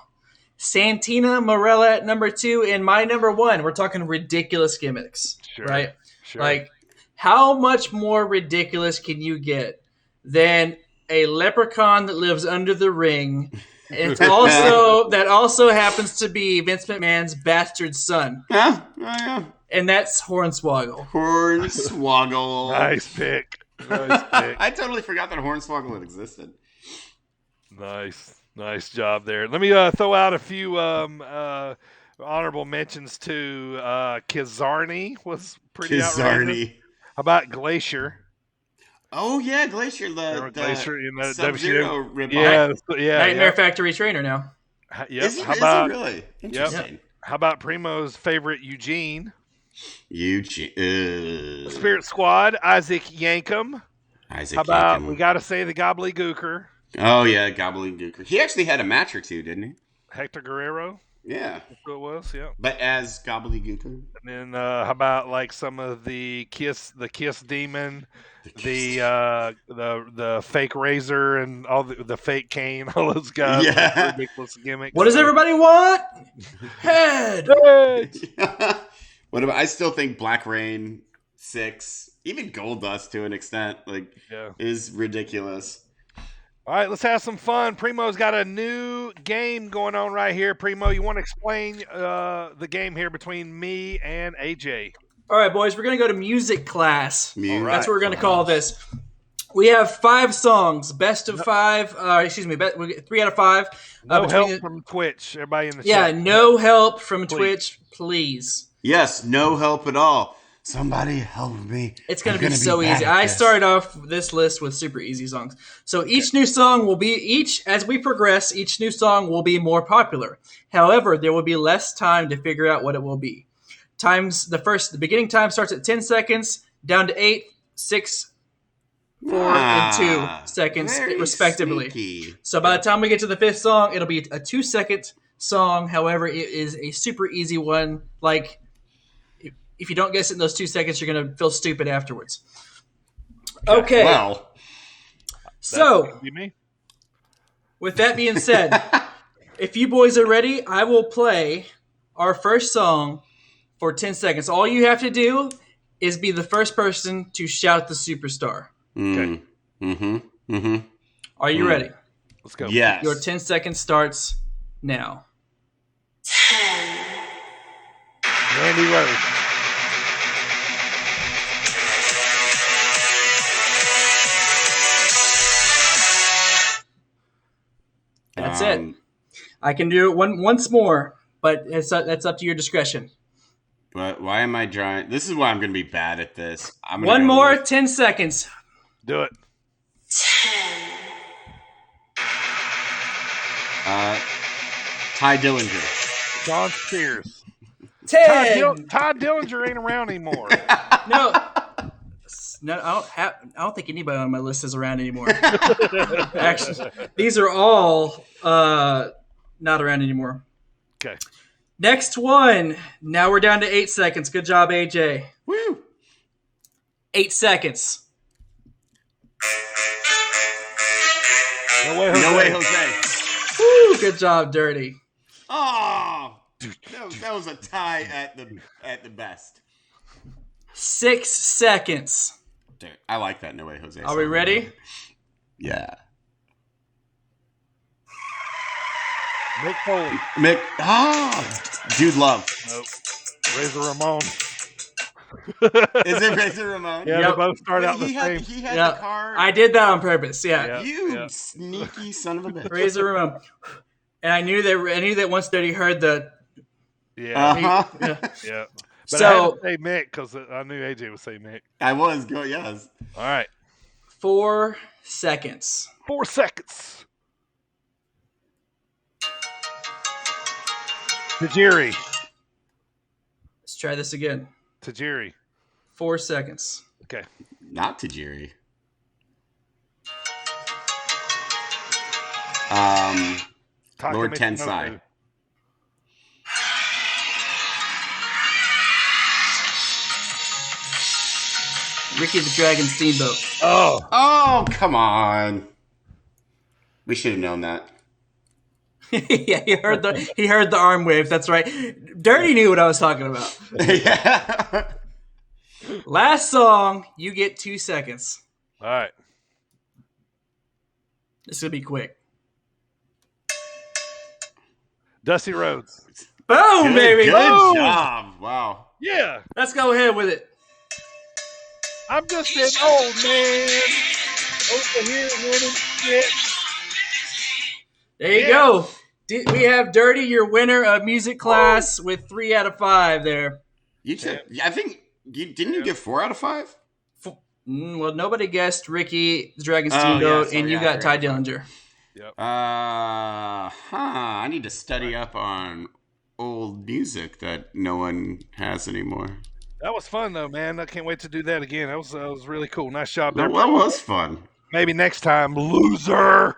Santina Morella at number 2. And my number 1. We're talking ridiculous gimmicks. Sure, right? Sure. Like, how much more ridiculous can you get than a leprechaun that lives under the ring? It's also happens to be Vince McMahon's bastard son. Yeah. And that's Hornswoggle. Hornswoggle. Nice pick. I totally forgot that Hornswoggle had existed. Nice job there. Let me throw out a few honorable mentions too. Kizarny was pretty outrageous. How about Glacier? Oh yeah, Glacier, the Glacier in the Sub-Zero ripoff. Yeah. Nightmare Factory trainer now. Yep. Is he really? Interesting. Yep. How about Primo's favorite, Eugene? Spirit Squad, Isaac Yankem. How about we got to say the Gobbledygooker? Oh yeah, Gobbledygooker. He actually had a match or two, didn't he? Hector Guerrero. Yeah, that's what it was. Yeah, but as Gobbledygooker. And then how about like some of the Kiss Demon, the fake Razor, and all the fake Kane, all those guys. Yeah, ridiculous gimmicks. What does everybody want? Head. What about? I still think Black Rain 6, even Goldust to an extent, is ridiculous. All right, let's have some fun. Primo's got a new game going on right here. Primo, you want to explain the game here between me and AJ? All right, boys, we're going to go to music class. Right. That's what we're going to call this. We have 5 songs, best of 5. We get 3 out of 5. No help from Twitch. Everybody in the chat. Yeah, no help from Twitch, please. Yes, no help at all. Somebody help me. It's going to be so easy. I started off this list with super easy songs. So each new song will be, as we progress, each new song will be more popular. However, there will be less time to figure out what it will be. The beginning time starts at 10 seconds, down to 8, 6, 4, and 2 seconds, respectively. Sneaky. So by the time we get to the 5th song, it'll be a 2-second song. However, it is a super easy one. Like, if you don't guess it in those 2 seconds, you're going to feel stupid afterwards. Okay. Well, So, be me. with that being said, if you boys are ready, I will play our first song for 10 seconds. All you have to do is be the first person to shout the superstar. Okay. Are you ready? Let's go. Yes. Your 10 seconds starts now. 10, Randy Rhodes. That's it. I can do it once more, but that's up to your discretion. But why am I drawing? This is why I'm going to be bad at this. One more, 10 seconds. Do it. 10, Ty Dillinger. John Spears. 10. Ty Dillinger ain't around anymore. No, I don't think anybody on my list is around anymore. Actually, these are all not around anymore. Okay. Next one. Now we're down to 8 seconds. Good job, AJ. Woo! 8 seconds. No way, Jose. No way, Jose. Woo, good job, Dirty. Oh, that was a tie at the best. 6 seconds. Dude, I like that. No way, Jose. Are we ready? Yeah. Mick Foley. Dude, love. Nope. Razor Ramon. Is it Razor Ramon? Yeah, Yep. they both start out the He same. had Yeah, the card. I did that on purpose. Yeah, Yeah. You sneaky son of a bitch. Razor Ramon. And I knew that once Dirty heard the. Yeah. Uh-huh. Yeah. Yeah. But So- I had to say Mick because I knew AJ would say Mick. I was going, yes. All right. 4 seconds. 4 seconds. Tajiri. Let's try this again. Tajiri. 4 seconds. Okay. Not Tajiri. Lord Taka Tensai. Michinoku. Ricky the Dragon Steamboat. Oh, come on. We should have known that. Yeah, he heard the arm wave. That's right. Dirty knew what I was talking about. Yeah. Last song, you get 2 seconds. All right. This is gonna be quick. Dusty Rhodes. Boom, baby. Good Boom. job. Wow. Yeah. Let's go ahead with it. I'm just an old man over here winning shit. There you go. We have Dirty, your winner of music class, with 3 out of 5 there. You took, I think, didn't you get 4 out of 5? Well, nobody guessed Ricky the Dragon Oh, Steamboat, yeah, and you sorry, got I Ty forgot. Dillinger. Yep. I need to study up on old music that no one has anymore. That was fun though, man. I can't wait to do that again. That was really cool. Nice job there. That was fun. Maybe next time, loser.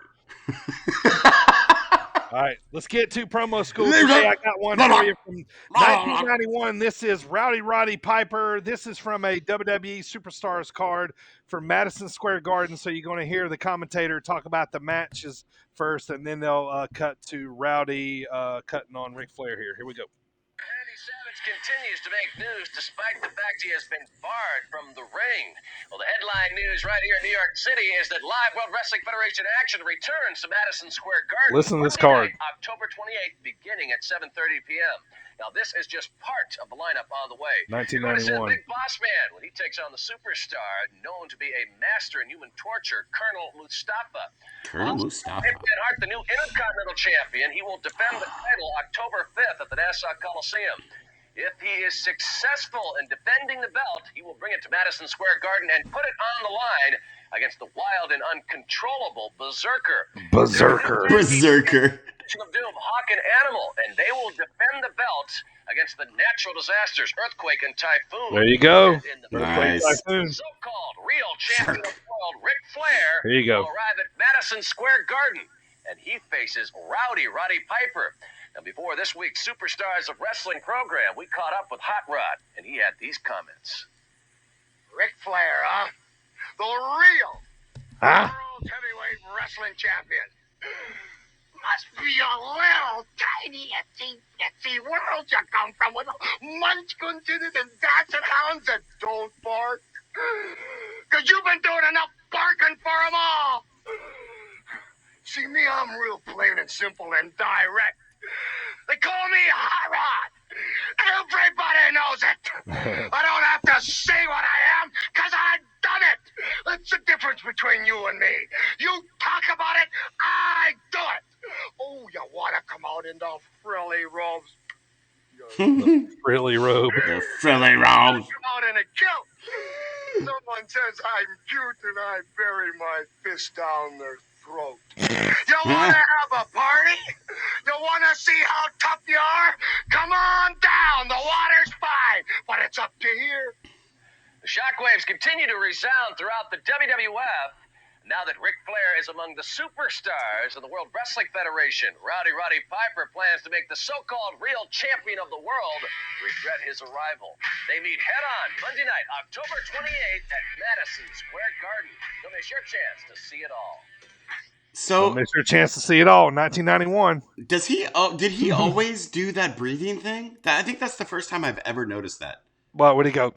All right, let's get to promo school today. I got one for you from 1991. This is Rowdy Roddy Piper. This is from a WWE Superstars card for Madison Square Garden. So you're going to hear the commentator talk about the matches first, and then they'll cut to Rowdy cutting on Ric Flair here. Here we go. Randy Savage continues to make news despite the fact he has been barred from the ring. Well, the headline news right here in New York City is that Live World Wrestling Federation action returns to Madison Square Garden. Listen to this Monday card. night, October 28th, beginning at 7:30 p.m. Now, this is just part of the lineup on the way. 1991. You're going to see the Big Boss Man when he takes on the superstar known to be a master in human torture, Colonel Mustafa. Colonel Mustafa. Bret Hart, the new Intercontinental Champion, he will defend the title October 5th at the Nassau Coliseum. If he is successful in defending the belt, he will bring it to Madison Square Garden and put it on the line against the wild and uncontrollable Berserker. Berserker. Of Doom, Hawk and Animal, and they will defend the belt against the natural disasters, earthquake and typhoon. There you go. In the Nice. so-called real champion of the world, Ric Flair, There you go. will arrive at Madison Square Garden, and he faces Rowdy Roddy Piper. And before this week's Superstars of Wrestling program, we caught up with Hot Rod, and he had these comments. Ric Flair, huh? The real World Heavyweight Wrestling Champion. Must be a little tiny itsy world you come from with munchkins in it and dancing hounds that don't bark. Because you've been doing enough barking for them all. See, me, I'm real plain and simple and direct. They call me Hot Rod. Everybody knows it. I don't have to say what I am because I've done it. That's the difference between you and me. You talk about it, I do it. Oh, you want to come out in the frilly robes? Frilly robe. The frilly robes. Come out in a kilt. Someone says I'm cute and I bury my fist down their throat. You want to have a party? You want to see how tough you are? Come on down. The water's fine, but it's up to here. The shockwaves continue to resound throughout the WWF. Now that Ric Flair is among the superstars of the World Wrestling Federation, Rowdy Roddy Piper plans to make the so-called real champion of the world regret his arrival. They meet head-on Monday night, October 28th at Madison Square Garden. Don't miss your chance to see it all. So, Miss your chance to see it all in 1991. does he? Did he always do that breathing thing? I think that's the first time I've ever noticed that. Well, would he go?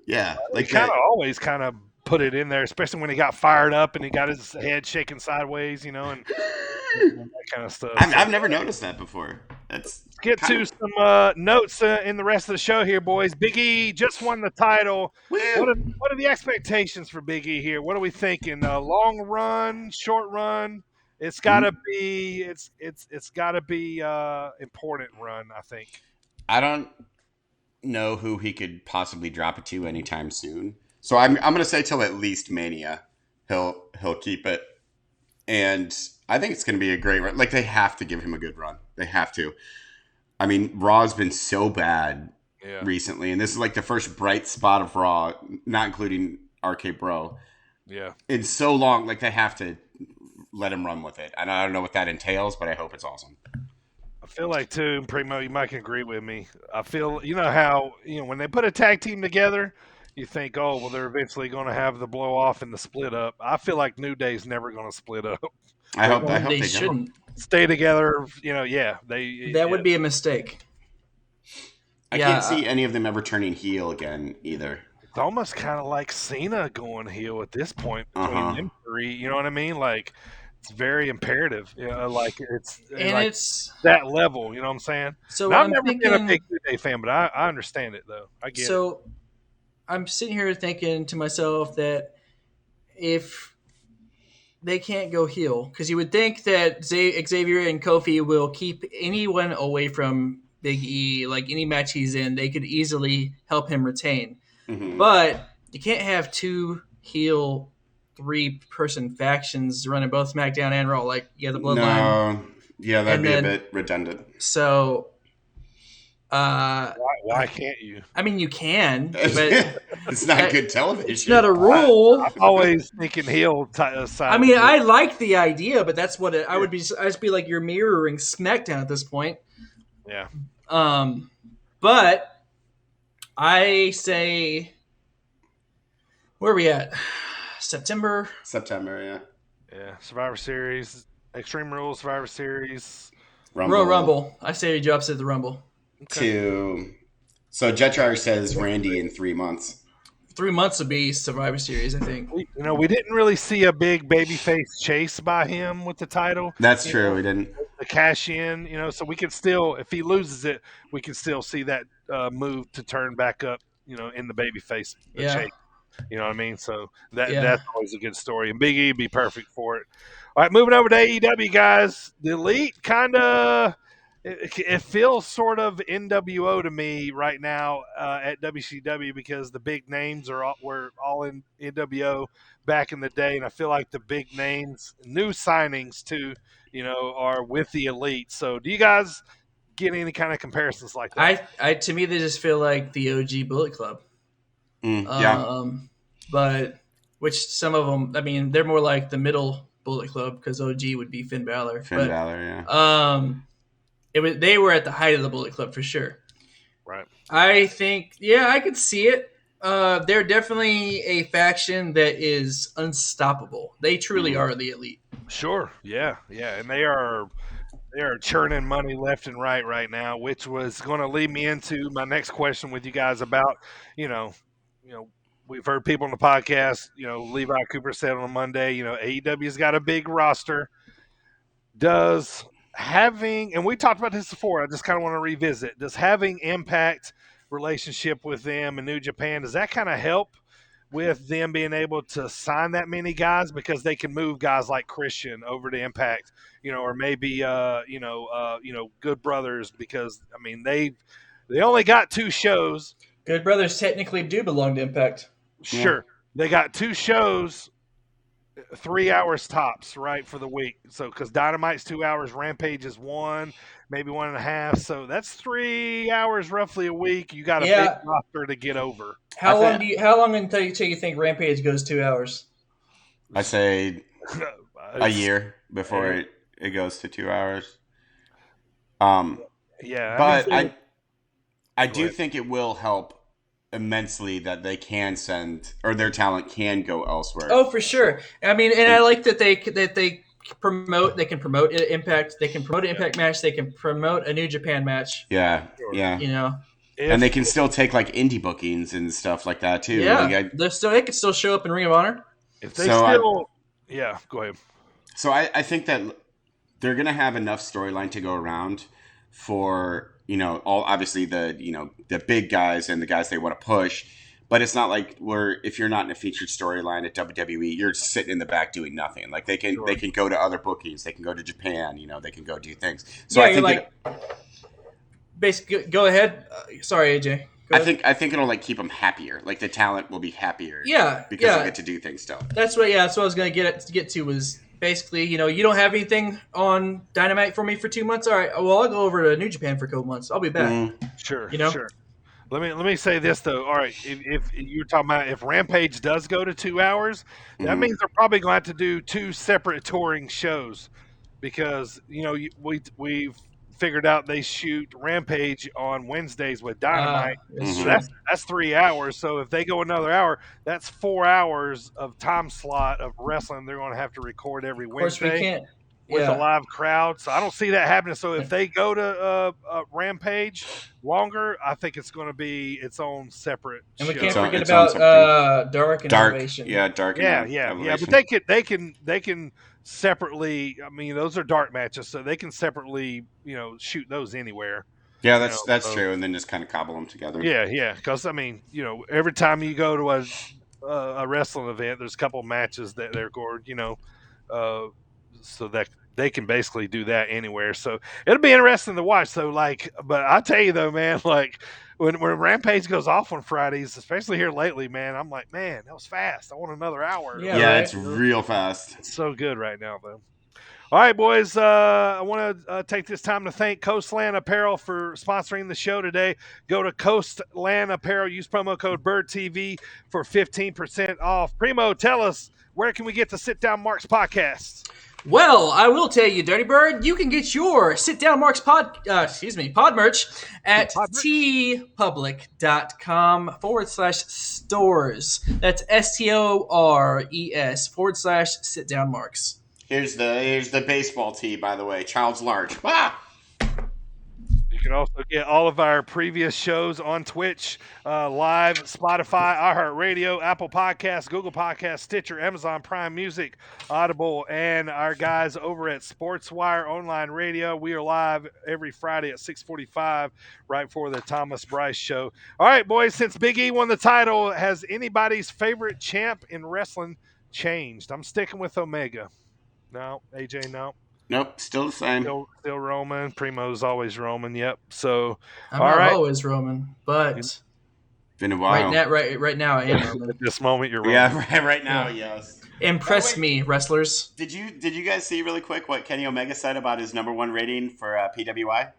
Yeah, He kind of always kind of put it in there, especially when he got fired up and he got his head shaking sideways, and that kind of stuff. I've never noticed that before. Let's get to some notes in the rest of the show here, boys. Biggie just won the title. What are the expectations for Biggie here? What are we thinking? Long run, short run? It's got to be. It's got to be important run. I think. I don't know who he could possibly drop it to anytime soon. So I'm going to say till at least Mania, he'll keep it, and I think it's going to be a great run. Like, they have to give him a good run. They have to. I mean, Raw's been so bad recently, and this is like the first bright spot of Raw, not including RK Bro. Yeah. In so long, like, they have to let him run with it. And I don't know what that entails, but I hope it's awesome. I feel like, too, Primo, you might agree with me. I feel, how, when they put a tag team together, you think, oh, well, they're eventually going to have the blow off and the split up. I feel like New Day's never going to split up. I hope they don't. shouldn't. Stay together, That would be a mistake. I can't see any of them ever turning heel again either. It's almost kind of like Cena going heel at this point between them three. You know what I mean? Like, it's very imperative. It's that level. You know what I'm saying? So now, I've never been a big New Day fan, but I understand it though. I get it. So I'm sitting here thinking to myself that if they can't go heel, because you would think that Xavier and Kofi will keep anyone away from Big E, like any match he's in, they could easily help him retain. Mm-hmm. But you can't have two heel, 3-person factions running both SmackDown and Raw. Like, the Bloodline. No. Yeah, that'd be a bit redundant. So, why can't you? I mean, you can, but it's not good television. It's not a rule. I'm always thinking heel side. I mean, I like the idea, but that's what I would be. I'd just be like, you're mirroring SmackDown at this point. Yeah. But I say, where are we at? September, yeah. Yeah, Survivor Series, Extreme Rules, Survivor Series, Rumble. I say he drops it at the Rumble. Okay. So Jetrark says Randy in 3 months. 3 months would be Survivor Series, I think. We didn't really see a big babyface chase by him with the title. That's true. We didn't. The cash in, so we could still, if he loses it, we can still see that move to turn back up, in the babyface chase. You know what I mean? So that's always a good story. And Big E would be perfect for it. All right, moving over to AEW, guys. The Elite kind of, it feels sort of NWO to me right now at WCW because the big names were all in NWO back in the day. And I feel like the big names, new signings too, are with the Elite. So do you guys get any kind of comparisons like that? To me, they just feel like the OG Bullet Club. But which some of them, I mean, they're more like the middle Bullet Club because OG would be Finn Balor. Balor, yeah. They were at the height of the Bullet Club for sure. Right. I think, yeah, I could see it. They're definitely a faction that is unstoppable. They truly are the elite. Sure. Yeah. And they are churning money left and right now, which was going to lead me into my next question with you guys about, you know, we've heard people on the podcast, Levi Cooper said on Monday, AEW's got a big roster. Does having, and we talked about this before, I just kind of want to revisit, does having Impact relationship with them and New Japan, does that kind of help with them being able to sign that many guys because they can move guys like Christian over to Impact, or maybe Good Brothers, because I mean they only got 2 shows. Good Brothers technically do belong to Impact. Sure, they got 2 shows, 3 hours tops, right, for the week. So because Dynamite's 2 hours, Rampage is 1, maybe 1.5. So that's 3 hours roughly a week. You got a big roster to get over. How long until you think Rampage goes 2 hours? I say a year before it goes to 2 hours. Yeah, but I do think it will help immensely that they can send, or their talent can go elsewhere. Oh, for sure. I mean, and I like that they promote. They can promote Impact. They can promote an Impact match. They can promote a New Japan match. Yeah. And they can still take like indie bookings and stuff like that too. Yeah, they can still show up in Ring of Honor. If they go ahead. So I think that they're gonna have enough storyline to go around for all obviously the big guys and the guys they want to push, but it's not like if you're not in a featured storyline at WWE, you're sitting in the back doing nothing. Like they can go to other bookings, they can go to Japan, they can go do things. So I think basically, go ahead. Sorry, AJ. I think it'll keep them happier. Like the talent will be happier. Yeah, because they get to do things still. That's what I was going to get to was basically, you don't have anything on Dynamite for me for 2 months. All right, well I'll go over to New Japan for a couple months. I'll be back. Sure. Let me say this though. All right, if you're talking about if Rampage does go to 2 hours, that means they're probably going to have to do 2 separate touring shows, because we've figured out they shoot Rampage on Wednesdays with Dynamite. So that's 3 hours. So if they go another hour, that's 4 hours of time slot of wrestling they're going to have to record every Wednesday. Of course we can't. With a live crowd. So I don't see that happening. So if they go to Rampage longer, I think it's going to be its own separate show. And we can't forget about Dark and Elevation. Yeah, Dark and Elevation. Yeah, but they can separately, I mean, those are dark matches, so they can separately, shoot those anywhere. Yeah, that's true, and then just kind of cobble them together. Yeah, because, I mean, every time you go to a wrestling event, there's a couple matches that they're gored, so that they can basically do that anywhere. So it'll be interesting to watch. So but I tell you though, man, when Rampage goes off on Fridays, especially here lately, man, I'm like, man, that was fast. I want another hour. Yeah, right? It's real fast. It's so good right now, though. All right, boys. I want to take this time to thank Coastland Apparel for sponsoring the show today. Go to Coastland Apparel. Use promo code BirdTV for 15% off. Primo, tell us, where can we get the Sit Down Marks podcast? Well, I will tell you, Dirty Bird, you can get your Sit Down Marks pod merch at tpublic.com/stores. That's STORES/Sit Down Marks. Here's the baseball tee, by the way. Child's large. You can also get all of our previous shows on Twitch, live, Spotify, iHeartRadio, Apple Podcasts, Google Podcasts, Stitcher, Amazon Prime Music, Audible, and our guys over at SportsWire Online Radio. We are live every Friday at 6:45, right before the Thomas Bryce Show. All right, boys, since Big E won the title, has anybody's favorite champ in wrestling changed? I'm sticking with Omega. No, AJ, no. Nope, still the same. Still Roman. Primo's always Roman. Yep. So, I'm not always Roman, but been a while. Right now, I am Roman. At this moment, you're Roman. Yeah, right now, yes. Impress me, wrestlers. Did you guys see really quick what Kenny Omega said about his #1 rating for PWI?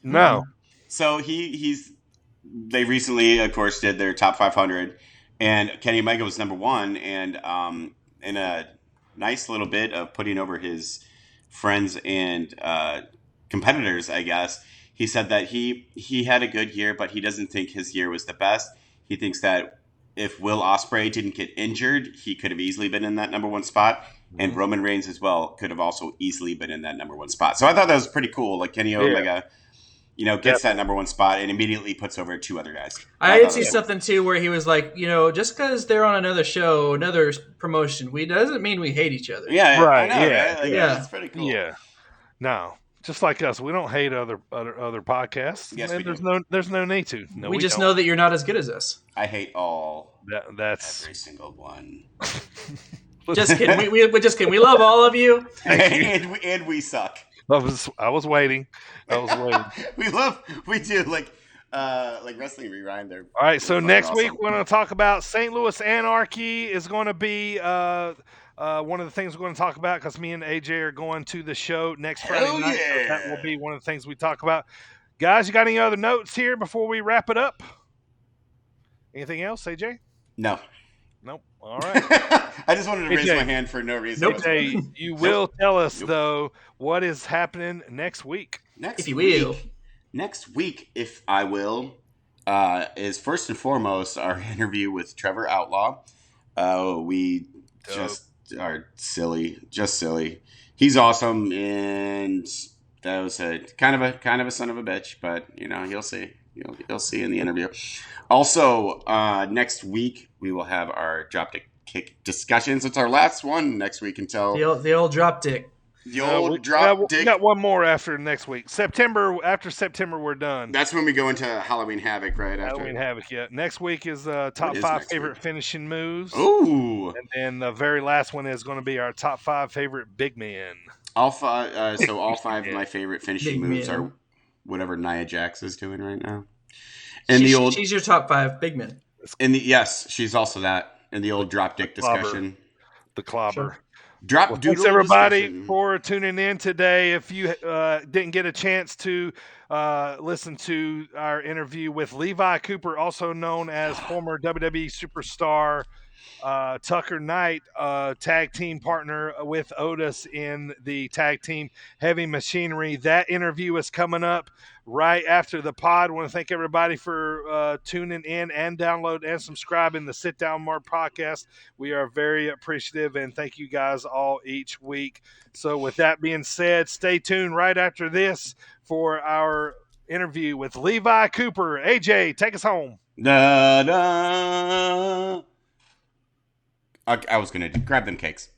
No. So they recently, of course, did their top 500, and Kenny Omega was #1, and in a nice little bit of putting over his friends and competitors, I guess. He said that he had a good year, but he doesn't think his year was the best. He thinks that if Will Ospreay didn't get injured, he could have easily been in that number one spot. And Roman Reigns as well could have also easily been in that number one spot. So I thought that was pretty cool. Like Kenny Omega, gets that number one spot and immediately puts over two other guys. I did see something too where he was like, just because they're on another show, another promotion, doesn't mean we hate each other. Yeah, right. I know, right? Like, it's pretty cool. Yeah, no, just like us, we don't hate other podcasts. Yes, and there's no need to. No, we just know that you're not as good as us. I hate that's every single one. Just kidding. We just kidding. We love all of you. and we suck. I was waiting. we do like Wrestling Rewind there. All right, so next week we're going to talk about St. Louis Anarchy is going to be one of the things we're going to talk about because me and AJ are going to the show next Friday night. So that will be one of the things we talk about. Guys, you got any other notes here before we wrap it up? Anything else, AJ? No. Nope. All right. I just wanted to raise my hand for no reason. Nope. AJ, you will tell us, though, what is happening next week. Next week, if I will, is first and foremost our interview with Trevor Outlaw. We just are silly. He's awesome, and that was a kind of a son of a bitch, but you'll see. You'll see in the interview. Also, next week we will have our dropkick discussions. It's our last one next week until the old drop dick. The old drop dick. We got one more after next week. After September, we're done. That's when we go into Halloween Havoc, right? Halloween Havoc, yeah. Next week is top 5 favorite finishing moves. Ooh. And then the very last one is going to be our top 5 favorite big men. All 5 of my favorite finishing moves are whatever Nia Jax is doing right now. And she's your top 5 big men. Yes, she's also that in the old drop dick discussion. The clobber. Sure. Thanks everybody for tuning in today. If you didn't get a chance to listen to our interview with Levi Cooper, also known as former WWE superstar Tucker Knight, tag team partner with Otis in the tag team Heavy Machinery. That interview is coming up right after the pod. I want to thank everybody for tuning in and download and subscribing the Sit Down Mark podcast. We are very appreciative and thank you guys all each week. So with that being said, stay tuned right after this for our interview with Levi Cooper. AJ, take us home. Da, da. I was going to grab them cakes.